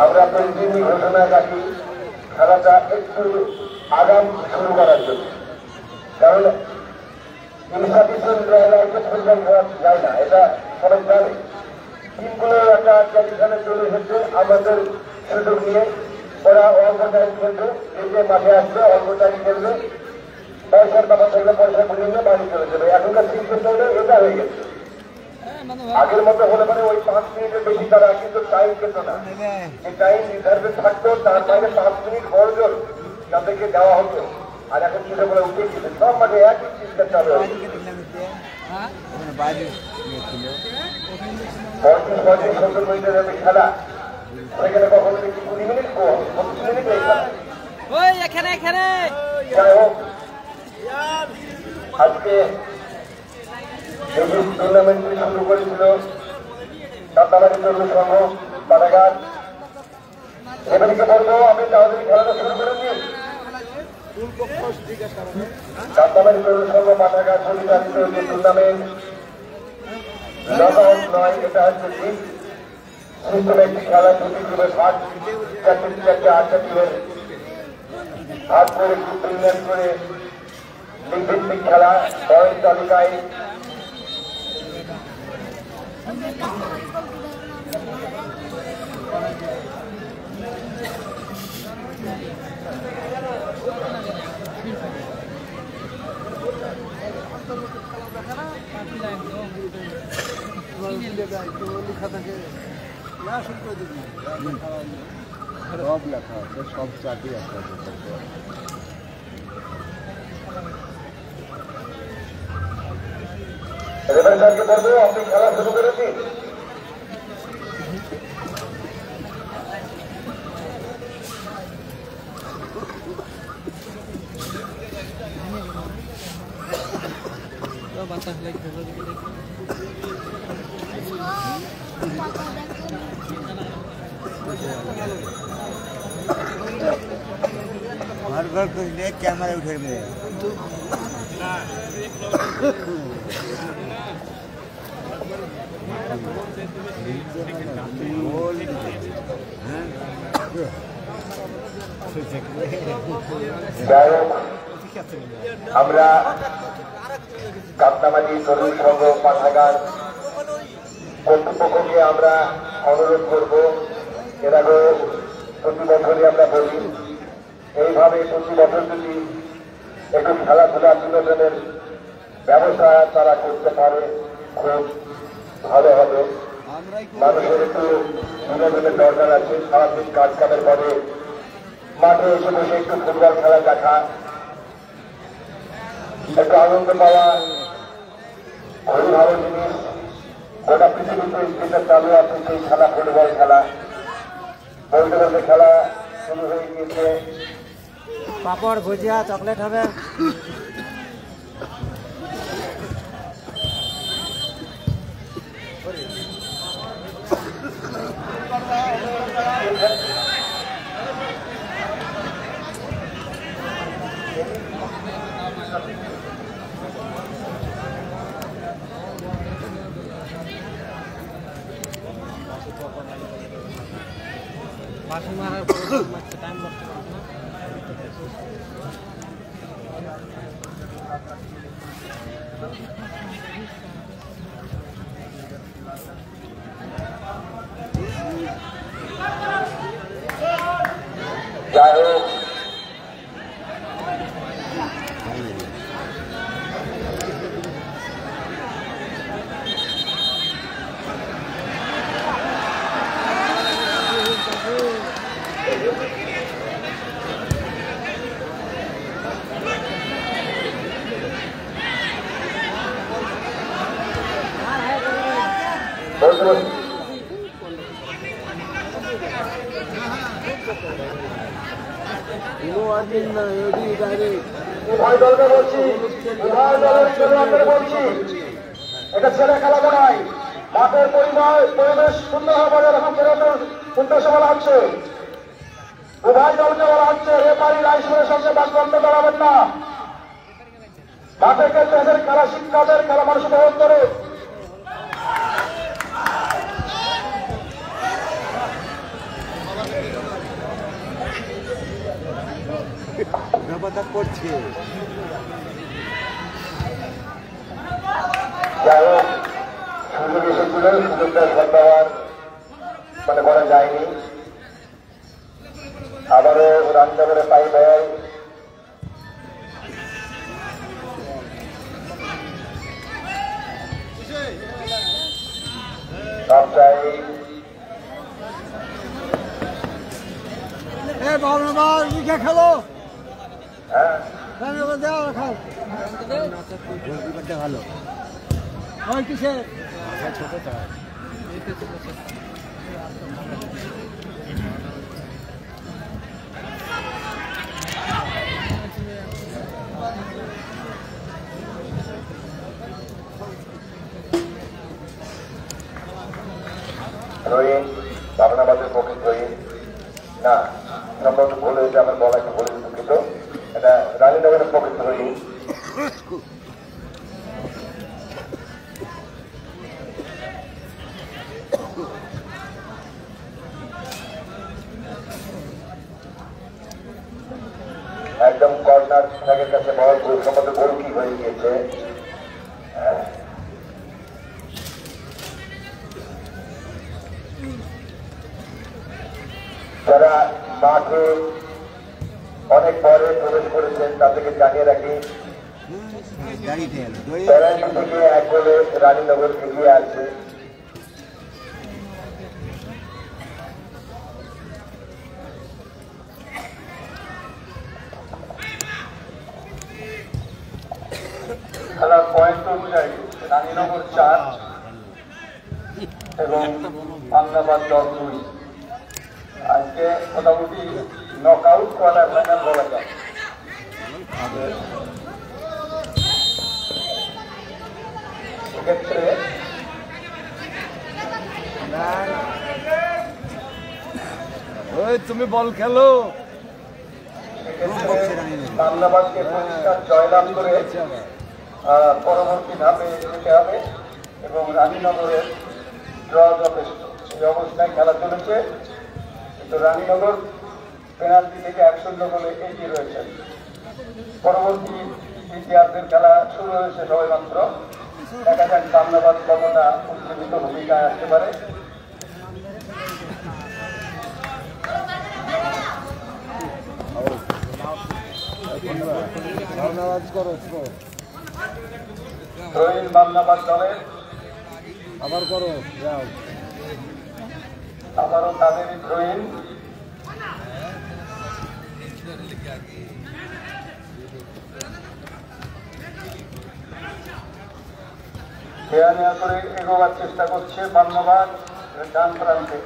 আমরা প্রতিদিনই ঘোষণা রাখি খেলাটা একটু আগাম শুরু করার জন্য, কারণ ইনসাফিসিয়েন্ট খেলা যায় না, এটা সবাই জানে। টিমগুলোর একটা ট্র্যাডিশনে চলে এসেছে, আমাদের সুযোগ নিয়ে ওরা অল্প টাইম খেলবে, নিজে মাঠে আসবে, অল্প টাইম খেলবে, পয়সার ব্যাপার থাকলে পয়সা ঘুরিয়ে নিয়ে বাড়ি চলে যাবে। এখনকার সিস্টেমটা হলে এটা হয়ে গেছে। আগের মতো হলে মানে ওই 5 মিনিটের বেশি তারা কিন্তু টাইম পেত না, যে টাইম নির্ধারিত থাকতো তার বাইরে 5 মিনিট বড়জোর তাদেরকে দেওয়া হতো। আর এখন সেটা বলে উঠে গেছে, সব মাঠে একই সিস্টেম চালু হয়েছে। 35-70 মিনিটের খেলা, সেখানে কখনো 20 মিনিট 25 মিনিট হয়ে গেল। যাই হোক, আজকে এই টুর্নামেন্টটি শুরু করেছিল কাতামারি তরুণ সংঘ পানাঘাট। এবারকে বলবো আমি তাড়াতাড়ি খেলাটা শুরু করে দিই। কাতামারি তরুণ সংঘ পানাঘাট পরিচালিত যে টুর্নামেন্ট নক আউট নয়, এটা হচ্ছে লিগ সিস্টেমে একটি খেলা। 2টি গ্রুপের ভাগ, 4টা টিমের ভাগ করে গ্রুপ নির্ণয় করে লিগ ভিত্তিক খেলা। পয়েন্ট তালিকায় সব লেখা আছে, সব চাকরি আছে। রেফারি সাহেবকে বলবো আপনি খেলা শুরু করেছি। घर घर कुछ देख कैमरा उठे में যাই হোক, আমরা কাপ্তামাটি তরুণ সংঘ পাঠাগার কর্তৃপক্ষকে আমরা অনুরোধ করব এর আগেও প্রতি বছরই আমরা বলি এইভাবে প্রতি বছর যদি একটু খেলাধুলা বিনোদনের ব্যবস্থা তারা করতে পারে খুব ভালো হবে। মানুষের একটু বিনোদনের দরকার আছে। সারাদিন কাজ কামের পরে মাঠে এসে বসে একটু ফুটবল খেলা দেখা, একটু আনন্দ পাওয়া খুবই ভালো জিনিস। গোটা পৃথিবীতে যেটা চালু আছে সেই খেলা ফুটবল খেলা, বলতে বলতে খেলা শুরু হয়ে গিয়েছে। পাপড় ভুজিয়া চকলেট হবে। বাসি মারার পর টাইম লাগতে পারে না। যাই হোক, উভয় দলকে বলছি, উভয় দলের খেলোয়াড়দের বলছি, এটা ছেলে খেলা নয়। মাঠের পরিবেশ সুন্দর হবে এরকম উদ্দেশ্য বলা হচ্ছে। উভয় দলকে বলা হচ্ছে রেফারি লাইসেন্সের সঙ্গে বাক্যন্ত দাঁড়াবেন না। মাঠে খেলতে এদের খেলা শিক্ষাদের খেলা মানুষ গ্রহণ করে। করছে যাই হোক, সুযোগ এসেছিল, সুযোগটা সদ্ব্যবহার করা যায়নি। আবারও রান্না করে পাই দেয়। সব চাই খেলো। হ্যাঁ, ভালো কিসের ছোট চাই। রহিম ভাবনাবাদের পক্ষে রহিম না, নম্বর একটু ভুল হয়েছে, আমার বলা একটু ভুল দুঃখিত। এটা রানীনগরের পক্ষে রহিম। একদম কর্নার ফ্ল্যাগের কাছে বল, সম্মত গোল কি হয়ে গিয়েছে। যারা মাঠে অনেক পরে প্রবেশ করেছেন তাদেরকে জানিয়ে রাখি প্যারান্টি থেকে এক গোলে রানীনগর এগিয়ে আছে। খেলার পয়েন্ট অনুযায়ী রানীনগর 4 এবং আমনাবাদ 10-2। আজকে মোটামুটি নক আউট কোয়ার্টার ফাইনাল বলা যায়। সেক্ষেত্রে তুমি বল খেলো। আমনাবাদকে পরিষ্কার জয়লাভ করে পরবর্তী ধাপে যেতে হবে এবং রানীনগরের ড্র যথেষ্ট এই অবস্থায় খেলা চলেছে। কিন্তু রানীনগর পেনাল্টি থেকে 1-0 গোলে এগিয়ে রয়েছেন। পরবর্তী দ্বিতীয়ার্ধের খেলা শুরু হয়েছে সবাই মাত্র। দেখা যাক আমনাবাদ কতটা উজ্জীবিত ভূমিকায় আসতে পারে। নারাজ করো রহিম বামনাবাদ দলের আবার করো যাও আবারও তাদেরই রহিম খেয়া নেওয়া করে এগোবার চেষ্টা করছে বামনাবাদ ডান প্রান্তে।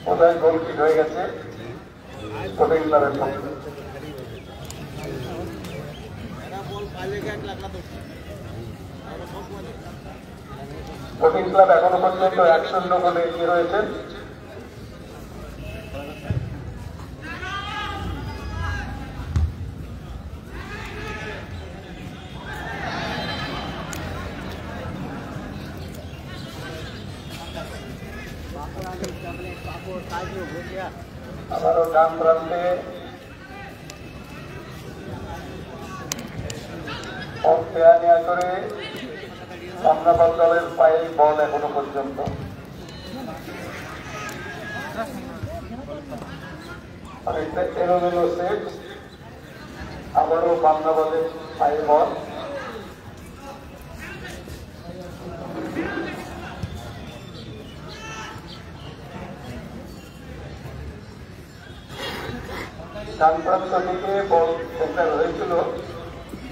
কোথায় গোল কিক হয়ে গেছে স্পোর্টিং ক্লাবের পক্ষে। স্পোর্টিং ক্লাব এখনো পর্যন্ত 1-0 গোলে এগিয়ে রয়েছেন। আবারও ডান প্রান্তে নেওয়া করে বামনাবাদ দলের পায়ে বল এখনো পর্যন্ত। অনেকটা এলোমেলো সেট, আবারও বামনাবাদের পায়ে বল। ডান প্রান্ত থেকে বল সেন্টার হয়েছিল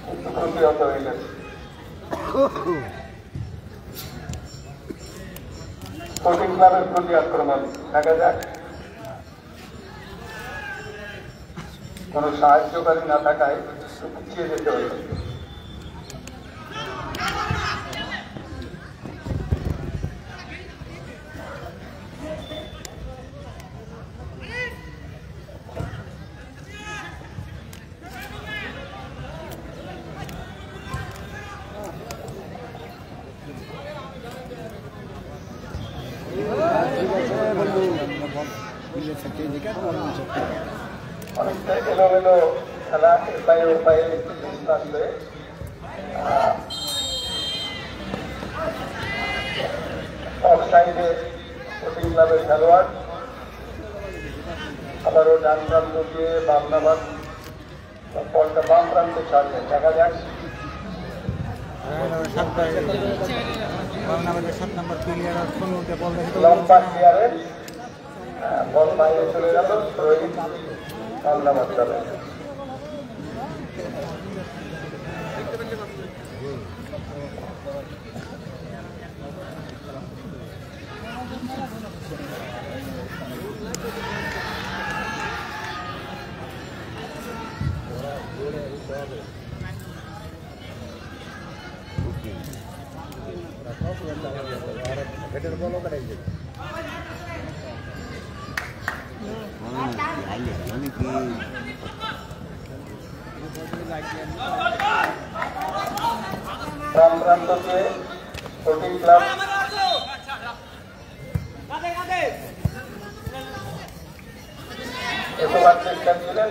কিন্তু প্রতিহত হয়ে গেছে। স্পোর্টিং ক্লাবের প্রতি আক্রমণ দেখা যাক, কোন সাহায্যকারী না থাকায় পিছিয়ে যেতে হয়েছে। অনেকটা এলোমেলো খেলা, এপায়ে ওপায়ে আসলে অফসাইডে স্পোর্টিং ক্লাবের খেলোয়াড়। আবারও ডান প্রান্ত দিয়ে বামনাবাদ বলটা বাম প্রান্তে ছাড়বে, দেখা যাক। লম্বা ক্লিয়ারেন্স, বল বাইরে চলে গেল, রহিম বামনাবাদ চলে। বাম প্রান্তকে স্পোর্টিং ক্লাব এতবার চেষ্টা ছিলেন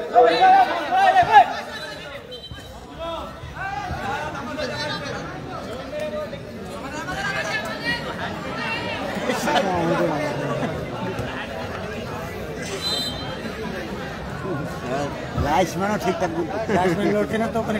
লাইসম্যানও ঠিকঠাক লাইসম্যান লড়ছে না, তো ওখানে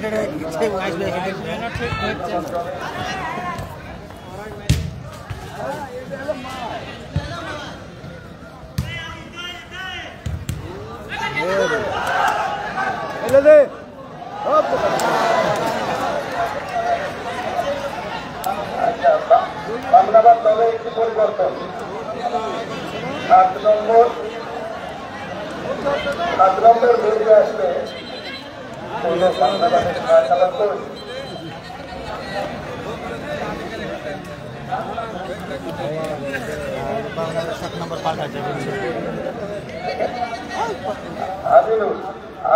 বামনাবাদ দলে একটি পরিবর্তন। 7 নম্বর বেরিয়ে আসবে বামনাবাদের খেলাধুলা করবে।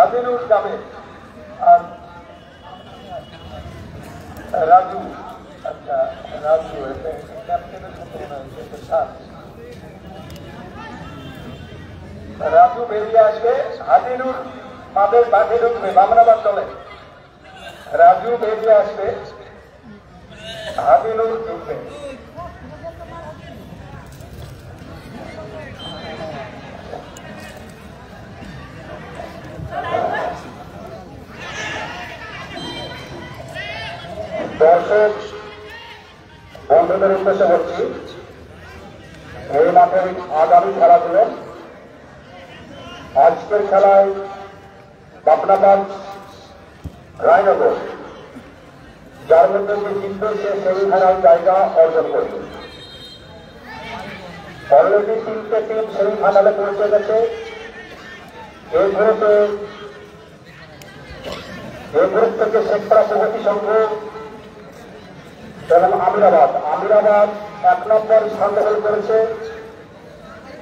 আদিনুর যাবে আর রাজু, আচ্ছা রাজু ক্যাপ্টেনের সাথে রাজু বেরিয়ে আসবে, আদিনুর মাঠের বাঘে ঢুকবে বামনাবাদ দলে। রাজু বেরিয়ে আসবে, আদিনুর ঢুকবে। দর্শক বন্ধুদের উদ্দেশ্যে বলছি, এই মাঠের আগামী খেলাগুলো আজকের খেলায় পাবনাবাদ রায়নগর, যার মধ্যে যে জিতবে সে সেমিফাইনাল জায়গা অর্জন করবে। অলরেডি 3টে টিম সেমিফাইনালে পৌঁছে গেছে। এই গ্রুপ থেকে শেখপাড়া প্রগতি সংঘ এবং আমিরাবাদ 1 নম্বর স্থান দখল করেছে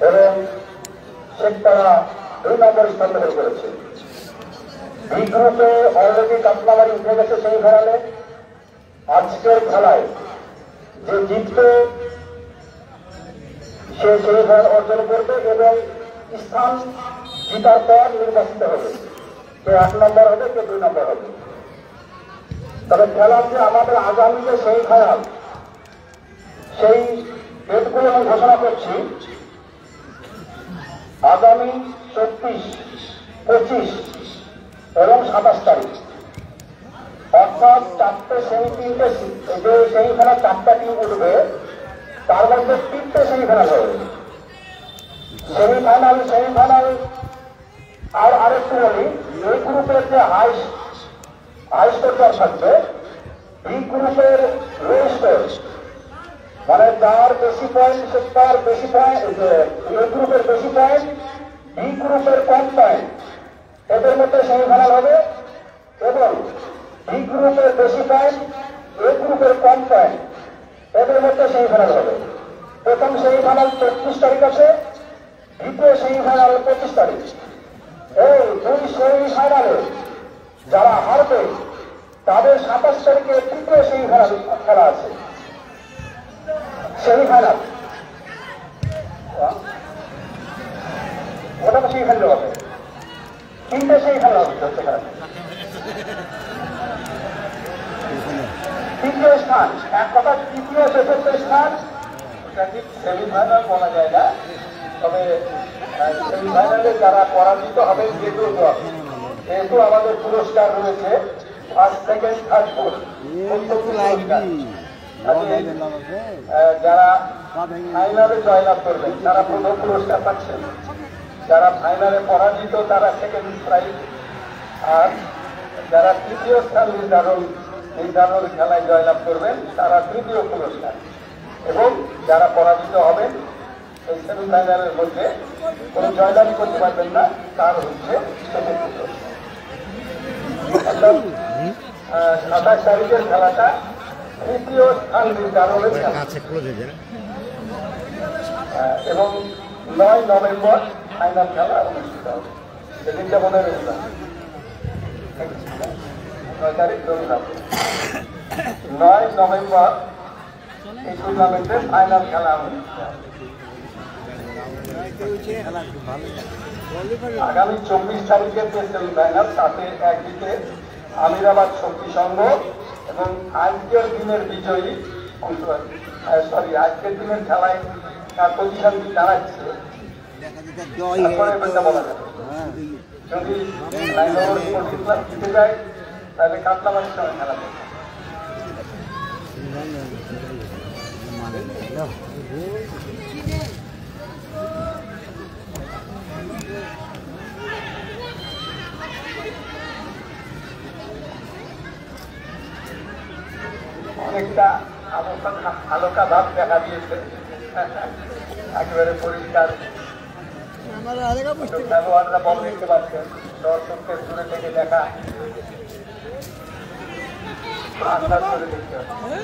এবং শেখপাড়া 2 নম্বর স্থান দখল করেছে। বি গ্রুপে অলরেডি কাতলাবাড়ি উঠে গেছে সেমিফাইনালে। আজকের খেলায় যে জিতবে সে সেমিফাইনাল অর্জন করবে এবং স্থান জিতার পর নির্বাচিত হবে, কে 1 নম্বর হবে, কে 2 নম্বর হবে। তবে খেলার যে আমাদের আগামী যে সেমিফাইনাল, সেই ডেটগুলো আমি ঘোষণা করছি। আগামী 24, 25 এবং 27 তারিখ, অর্থাৎ 4টে সেমিফাইনাল, যে সেমিফাইনাল 4টা টিম উঠবে, তার মধ্যে 3টে সেমিফাইনাল হবে। সেমিফাইনাল আর আরেকটু বলি, এই গ্রুপের যে হাই স্কোর থাকবে, বি গ্রুপের লো স্কোর, মানে যার বেশি পয়েন্ট সে তার বেশি পয়েন্ট, এ গ্রুপের বেশি পয়েন্ট, বি গ্রুপের কম পয়েন্ট, এদের মধ্যে সেমিফাইনাল হবে। এবং বি গ্রুপের বেশি পয়েন্ট, এ গ্রুপের কম পয়েন্ট, এদের মধ্যে সেমিফাইনাল হবে। প্রথম সেমিফাইনাল 24 তারিখ আছে, দ্বিতীয় সেমিফাইনাল 25 তারিখ। এই 2 সেমিফাইনালে যারা হারবে তাদের 27 তারিখে তৃতীয় সেমিফাইনাল খেলা আছে। সেমিফাইনাল ওটা তো সেমিফাইনাল হবে, 3টে সেমিফাইনাল হবে সেখানে। তৃতীয় স্থান, এক কথা তৃতীয় চতুর্থ স্থান সেমিফাইনাল বলা যায় না, তবে সেমিফাইনালে যারা পরাজিত হবে যেহেতু আমাদের পুরস্কার রয়েছে ফার্স্ট, সেকেন্ড, থার্ড, ফোর্থ, যারা ফাইনালে জয়লাভ করবেন তারা প্রথম পুরস্কার পাচ্ছেন, যারা ফাইনালে পরাজিত তারা সেকেন্ড প্রাইজ, আর যারা তৃতীয় স্থান নির্ধারণ খেলায় জয়লাভ করবেন তারা তৃতীয় পুরস্কার, এবং যারা পরাজিত হবেন এই সেমিফাইনালের মধ্যে কোনো জয়লাভ করতে পারবেন না, তার হচ্ছে চতুর্থ পুরস্কার। অর্থাৎ 27 তারিখের খেলাটা তৃতীয় স্থান নির্ধারণের খেলা এবং 9 নভেম্বর ফাইনাল খেলা অনুষ্ঠিত হবে। সেদিনটা মনে রয়েছে 9 তারিখ রবিবার, 9 নভেম্বর এই টুর্নামেন্টের ফাইনাল খেলা অনুষ্ঠিত হবে। আগামী 24 তারিখের যে সেমিফাইনাল, তাতে একদিকে আমিরাবাদ শক্তি সংঘ এবং আজকের দিনের বিজয়ী, আজকের দিনের খেলায় তার প্রতিষ্ঠানটি জানাচ্ছে, তারপরে এটা বলা যাবে। যদি জিতে যায় তাহলে কাতলাবাড়ির সঙ্গে খেলা করবে। অনেকটা হালকা ভাব দেখা দিয়েছে, একেবারে পরিষ্কার। খেলোয়াড়রা বল দেখতে পাচ্ছেন, দর্শকদের দূরে থেকে দেখা আন্দাজ করে দেখতে পাচ্ছেন।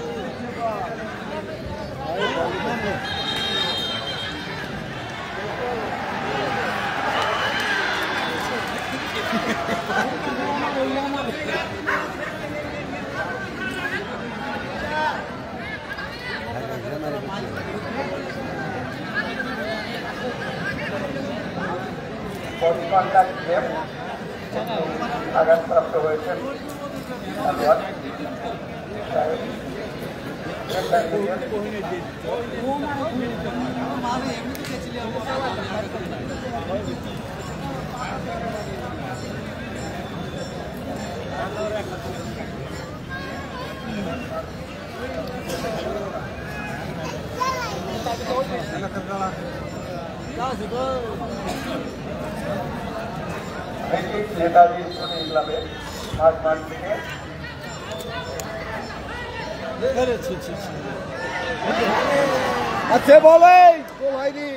আঘাতপ্রাপ্ত হয়েছেন নেতাজি স্পোর্টিং ক্লাবের মাঠ থেকে আচ্ছা বলে গোল হয়নি,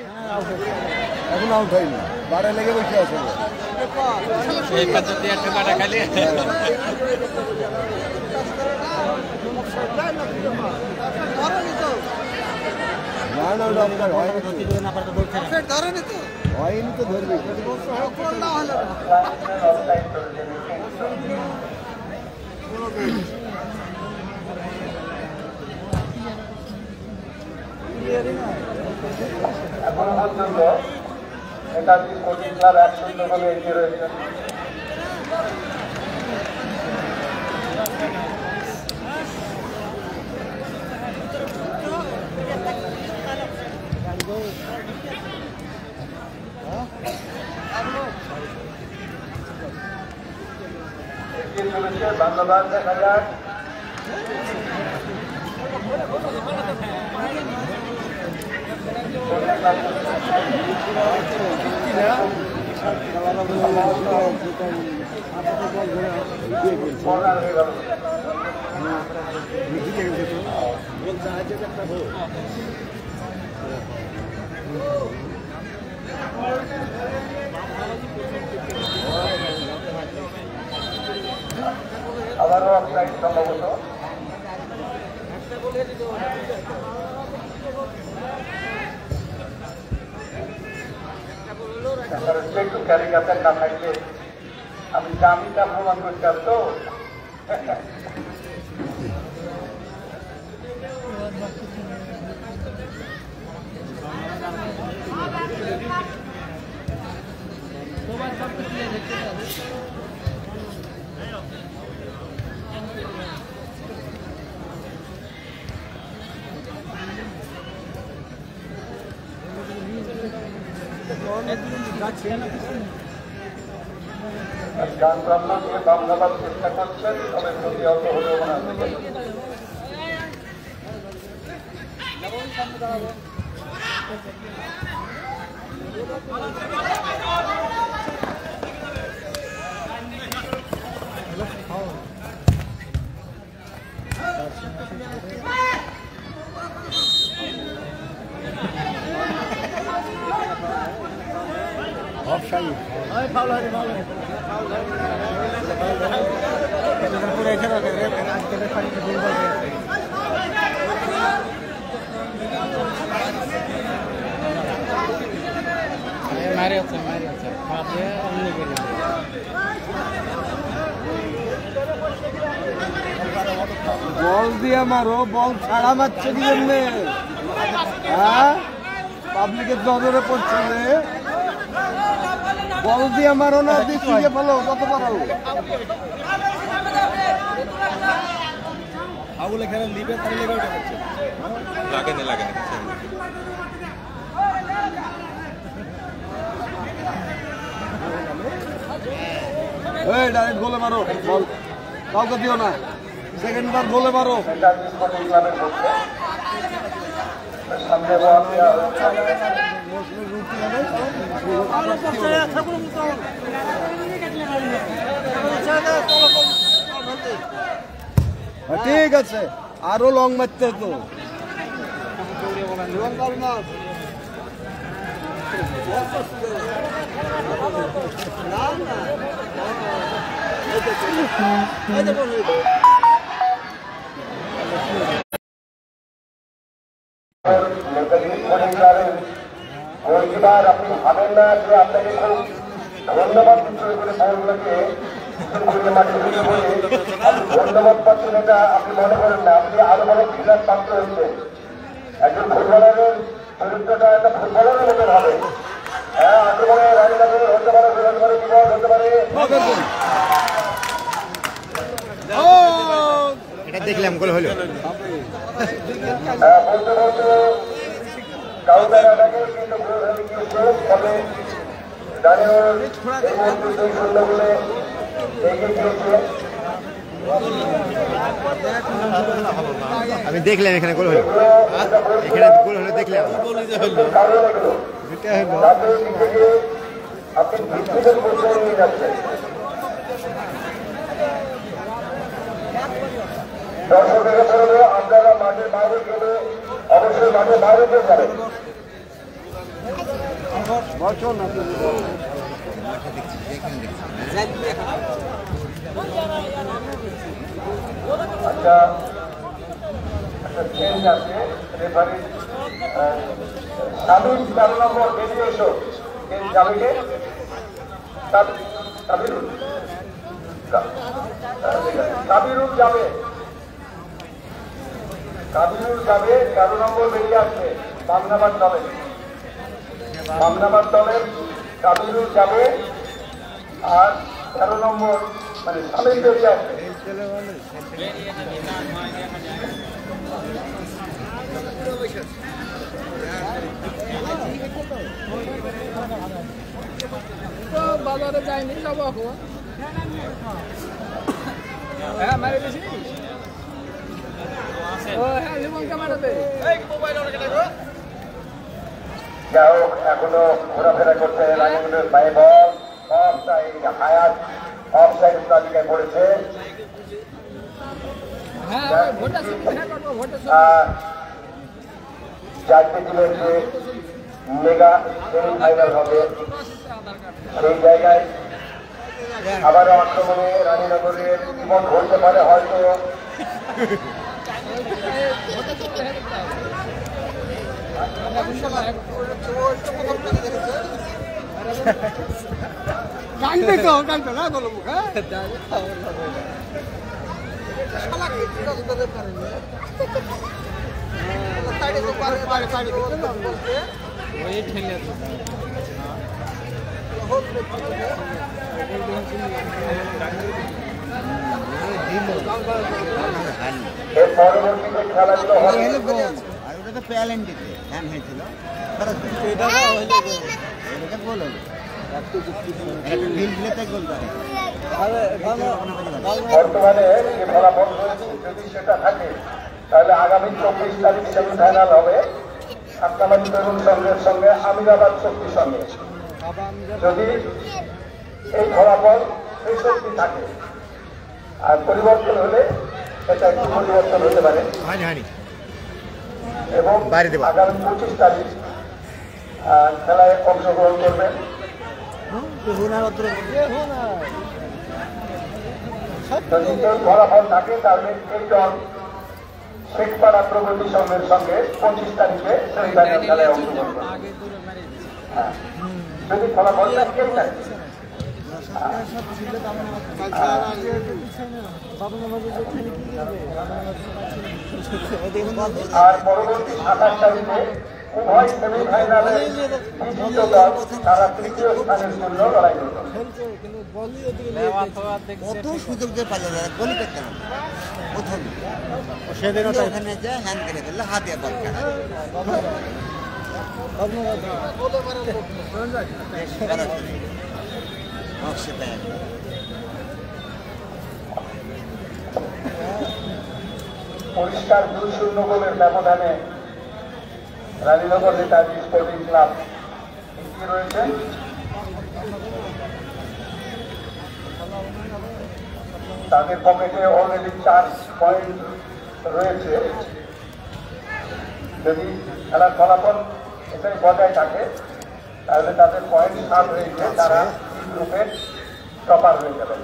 এখন আউট হয়নি, বারে লেগে বসে আছে। না না ওটা আপনার হয়নি তো, হয়নি তো ধরবে। এখনো পর্যন্ত নেতাজি স্পোর্টিং ক্লাব 1-0 গোলে এগিয়ে রয়েছে। এগিয়ে চলেছে বাংলাদেশ, দেখা যাক কর্নার হয়ে গেল। আবারও অফসাইড সম্ভবত। একটু ক্যারিকাচার না থাকলে আমি জামিটা প্রমাণ করতাম তো। গান ব্রাহ্মণ দিয়ে বাম গাবার চেষ্টা করছেন, তবে প্রতিহত হলেও মনে হচ্ছে। বল দিয়ে মারো, বল ছাড়া মারছে কি জন্যে? হ্যাঁ, পাবলিকের নজরে পড়ছে রে। বল দিয়ে মারো না, দিয়ে ফেলো কত পারো। আগুলে খেলা লিবে তাহলে লেগে ওটা করছে, লাগে না লাগে না। এই ডাইরেক্ট গোলে মারো, বল কাউকে দিও না, সেকেন্ড বার গোলে মারো। নেতাজি স্পোর্টিং ক্লাবের পক্ষে সামনে বল দেওয়া হচ্ছে। ঠিক আছে, আরো লং মারতে তো। আপনি ভাবেন না যে আপনাকে খুব ধন্যবাদ দিতে করে বলগুলোকে ধন্যবাদ পাচ্ছেন, এটা আপনি মনে করেন না। আপনি আরো বড় ক্রীড়ার প্রাপ্ত হচ্ছেন। একজন ফুটবলারের চরিত্রটা একটা ফুটবলারের মতো ভাবে। হ্যাঁ, আক্রমণে রানী লাগবে, হতে পারে বিপদ হতে পারে। এটা দেখলাম গোল হলো। বলতে বলতে কাউন্টার আটাকে কিন্তু গোল হয়ে গিয়েছে। তবে দাঁড়িয়ে এই মুহূর্তে 2-0 বলে এগিয়ে গিয়েছে। আমি দেখলাম এখানে গোল হলো, এখানে গোল হলো দেখলাম। দর্শকের বলবো আপনারা মাঠের বাইরে গেলে অবশ্যই মাঠের বাইরে গিয়ে যাবেন। আচ্ছা চেঞ্জ আছে রেফারি সাবির 13 নম্বর বেরিয়ে এসো যাবে সাবিরুল যাবে 13 নম্বর বেরিয়ে আসবে বামনাবাদ দলের কাবিরুল যাবে আর 13 নম্বর মানে সামিল বেরিয়ে আসবে। বাজারে যায়নি যাবো হ্যাঁ মারে বেশি হ্যাঁ লিমন ক্যামেরাতে যাই হোক এখনো ঘোরাফেরা করছে রানিগুলোর পায়ে বল অফ সাইড হায়াত অফ সাইড তালিকায় পড়েছে। চারটে টিমের যে মেগা সেমিফাইনাল হবে সেই জায়গায় আবারও আক্রমণে রানীনগরের জীবন ঘটতে পারে হয়তো। না বলো হ্যাঁ এর পরবর্তীতে খেলাধুলো হবে আর ওটা তো প্যালেন্টিতে হ্যান্ড হয়েছিল, গোল হলো বর্তমানে যে ফলাফল রয়েছে যদি সেটা থাকে তাহলে আগামী 24 তারিখ সেমিফাইনাল হবে সাতকামাটি তরুণ সংঘের সঙ্গে আমিরাবাদ শক্তি সঙ্গে। যদি এই ফলাফল 63 থাকে আর পরিবর্তন হলে এটা একটু পরিবর্তন হতে পারে এবং আগামী 25 তারিখ খেলায় অংশগ্রহণ করবেন। যদি এই ফলাফল থাকে তাহলে এই দল শেখপাড়া প্রগতি সংঘের সঙ্গে 25 তারিখে সেমিফাইনাল খেলায় অংশগ্রহণ করবে। যদি ফলাফল কেউ থাকে আর পরবর্তী 27 তারিখে উভয় সেমিফাইনালে বিজিত দল তারা তৃতীয় স্থানের জন্য লড়াই করবে। কত সুযোগ দিয়ে পারল না, গোলই করতে না প্রথম সেদিন ওখানে যে হ্যান্ড করে ফেললে হাতে বল খেলা পরিষ্কার 2-0 গোলের ব্যবধানে রানীনগর নেতাজি স্পোর্টিং ক্লাব এগিয়ে রয়েছে। তাদের পকেটে অলরেডি 4 পয়েন্ট রয়েছে। যদি খেলার ফলাফল এটাই বজায় থাকে তাহলে তাদের পয়েন্ট 7 হয়েছে, তারা এই গ্রুপের টপার হয়ে যাবে।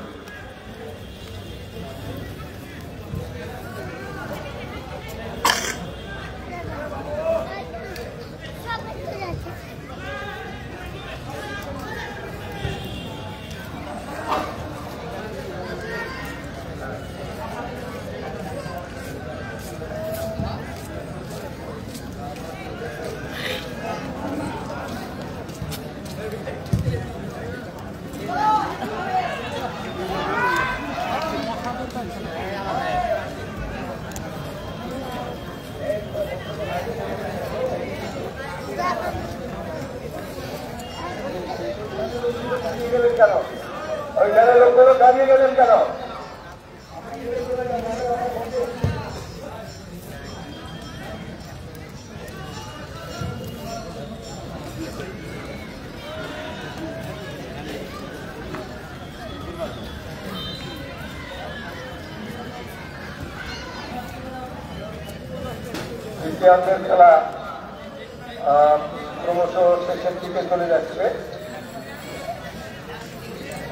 কেন ওইখানে লোকগুলো দাঁড়িয়ে গেলেন কেন? দ্বিতীয়ার্ধের খেলা ক্রমশ শেষের দিকে চলে যাচ্ছে।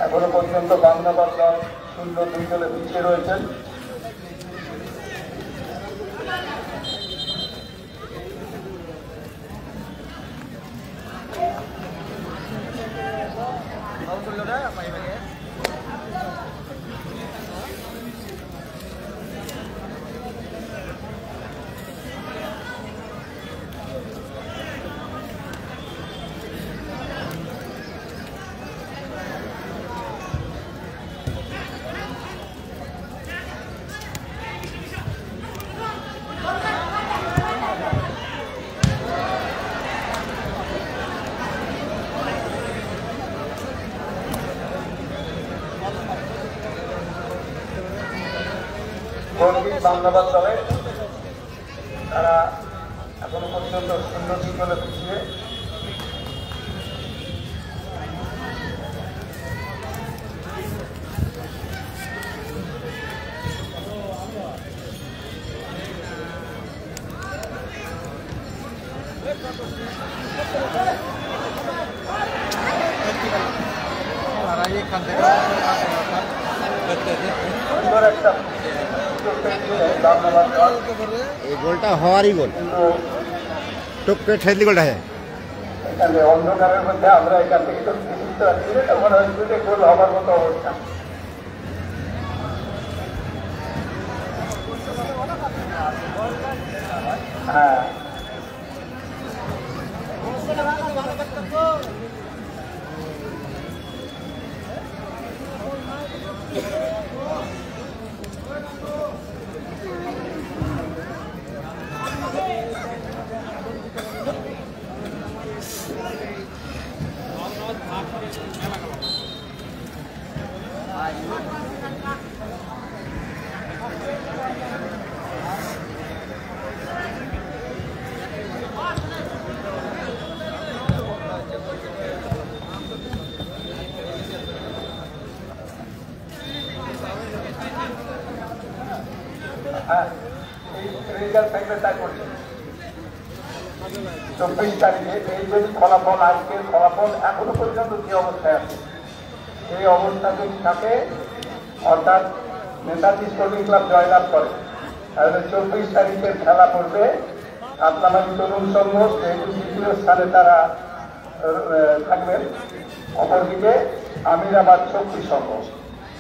এখনো পর্যন্ত বাংলাবাদ দল 0-2 গোলে পিছিয়ে রয়েছেন। বাংলাবাদ দলে তারা এখনো পর্যন্ত 0-2 গোলে পিছিয়ে। সুন্দর একটা এই গোলটা হওয়ারই গোল, টপকে ঠেলি গোলটা। হ্যাঁ, এখানে অন্ধকারের মধ্যে আমরা এখান থেকে তো বুঝতে পারছি না, তখন হয়তো গোল হবার মতো অবস্থা। হ্যাঁ, রেজাল্ট থাকলে তাই করছে। 24 তারিখে এই যদি ফলাফল, আজকের ফলাফল এখনো পর্যন্ত যে অবস্থায় আছে, এই অবস্থা যদি থাকে, অর্থাৎ নেতাজি স্পোর্টিং ক্লাব জয়লাভ করে, তাহলে 24 তারিখের খেলা পড়বে কাতলামারি তরুণ সংঘ, যেহেতু দ্বিতীয় স্থানে তারা থাকবেন। অপরদিকে আমিরাবাদ শক্তি সংঘ,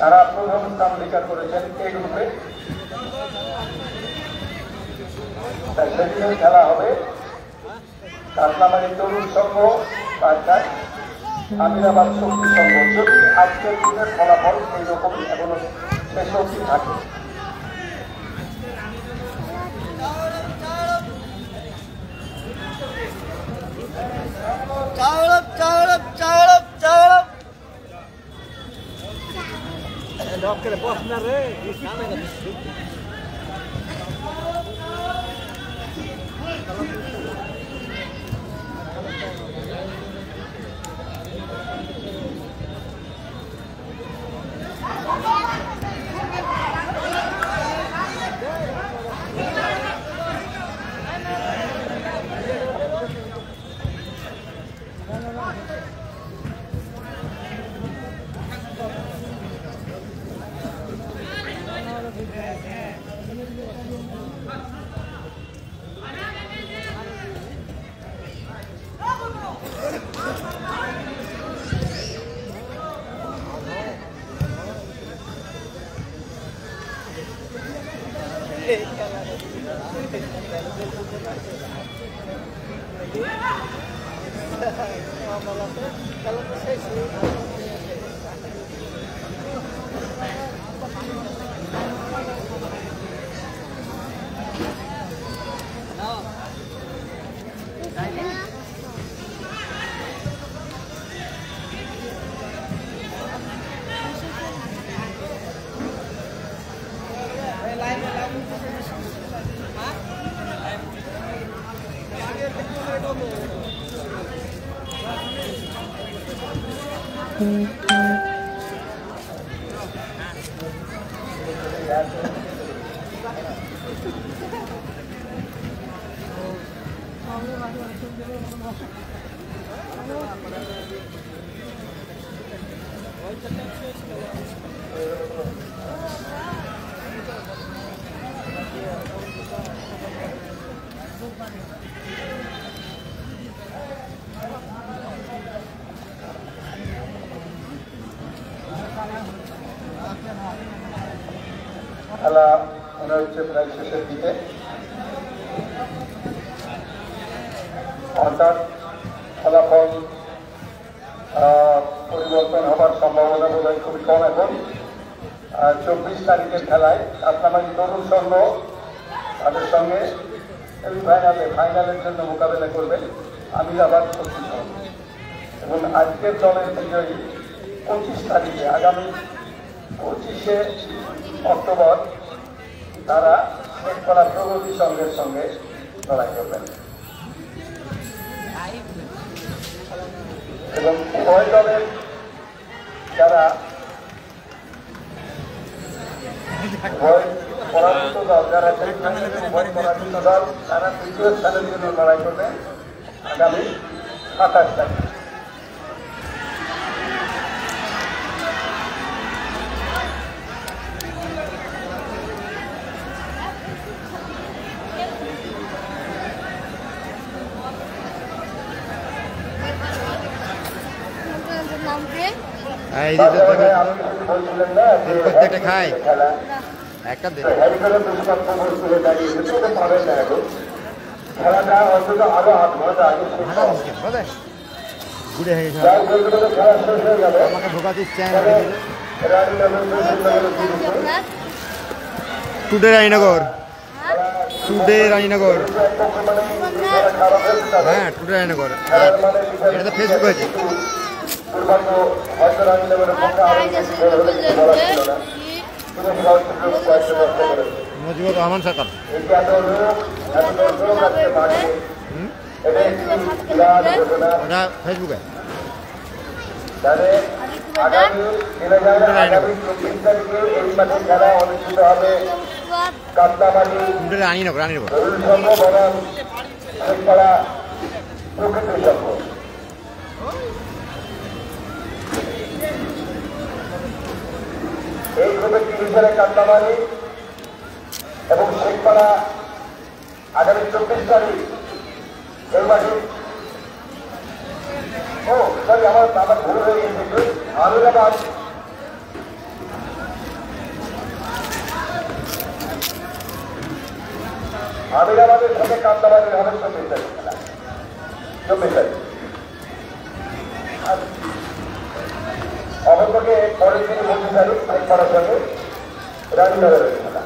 তারা প্রথম স্থান অধিকার করেছেন এই গ্রুপে। সেদিনের খেলা হবে কাতলামারি তরুণ সংঘ বার্তায় আমিরাবাদ শক্তি সংঘ। যদি আজকের দিনের ফলাফল এইরকম এখনো শেষ অবধি থাকে। খেলা মনে হচ্ছে প্রায় শেষের দিকে। হঠাৎ ফলাফল পরিবর্তন হবার সম্ভাবনা বোধ হয় খুবই কম এখন। 24 তারিখের খেলায় কাতলামারি তরুণ সংঘ তাদের সঙ্গে ফাইনালের জন্য মোকাবেলা করবেন আমিরাবাদ পশ্চিম সংঘ। এবং আজকের দলের বিজয়ী 25 তারিখে আগামী 25শে অক্টোবর তারা শেখপাড়া প্রগতি সংঘের সঙ্গে লড়াই করবেন। এবং উভয় দলের যারা পরাজিত দল যারা পরাজিত দল তারা তৃতীয় স্থানের জন্য লড়াই করবে আগামী 27 তারিখ। প্রত্যেকটা খায় একটা খেলাটা অন্তত আরো 8 ঘন্টা আগে ঘুরে হয়ে গেছে খেলা শেষ হয়ে গেল। আমাকে ঢোকা দিচ্ছে টুডে রানীনগর হ্যাঁ টুডে রানীনগর এটা তো ফেসবুক হয়েছে মুজিবুর রহমান সরকার ওটা ফেসবুকে রানীনগর এই গ্রুপের 3 জনের কাতলামারি এবং শেখপাড়া আগামী 24 তারিখ এই মাসে আমার ভুল হয়ে গেছে আমিরাবাদের সাথে কাতলামারি হবে 24 তারিখ খেলা 24 তারিখ। অবশ্যকে পরের দিন 25 তারিখ শেখপাড়ার সঙ্গে রানীনগরের খেলা।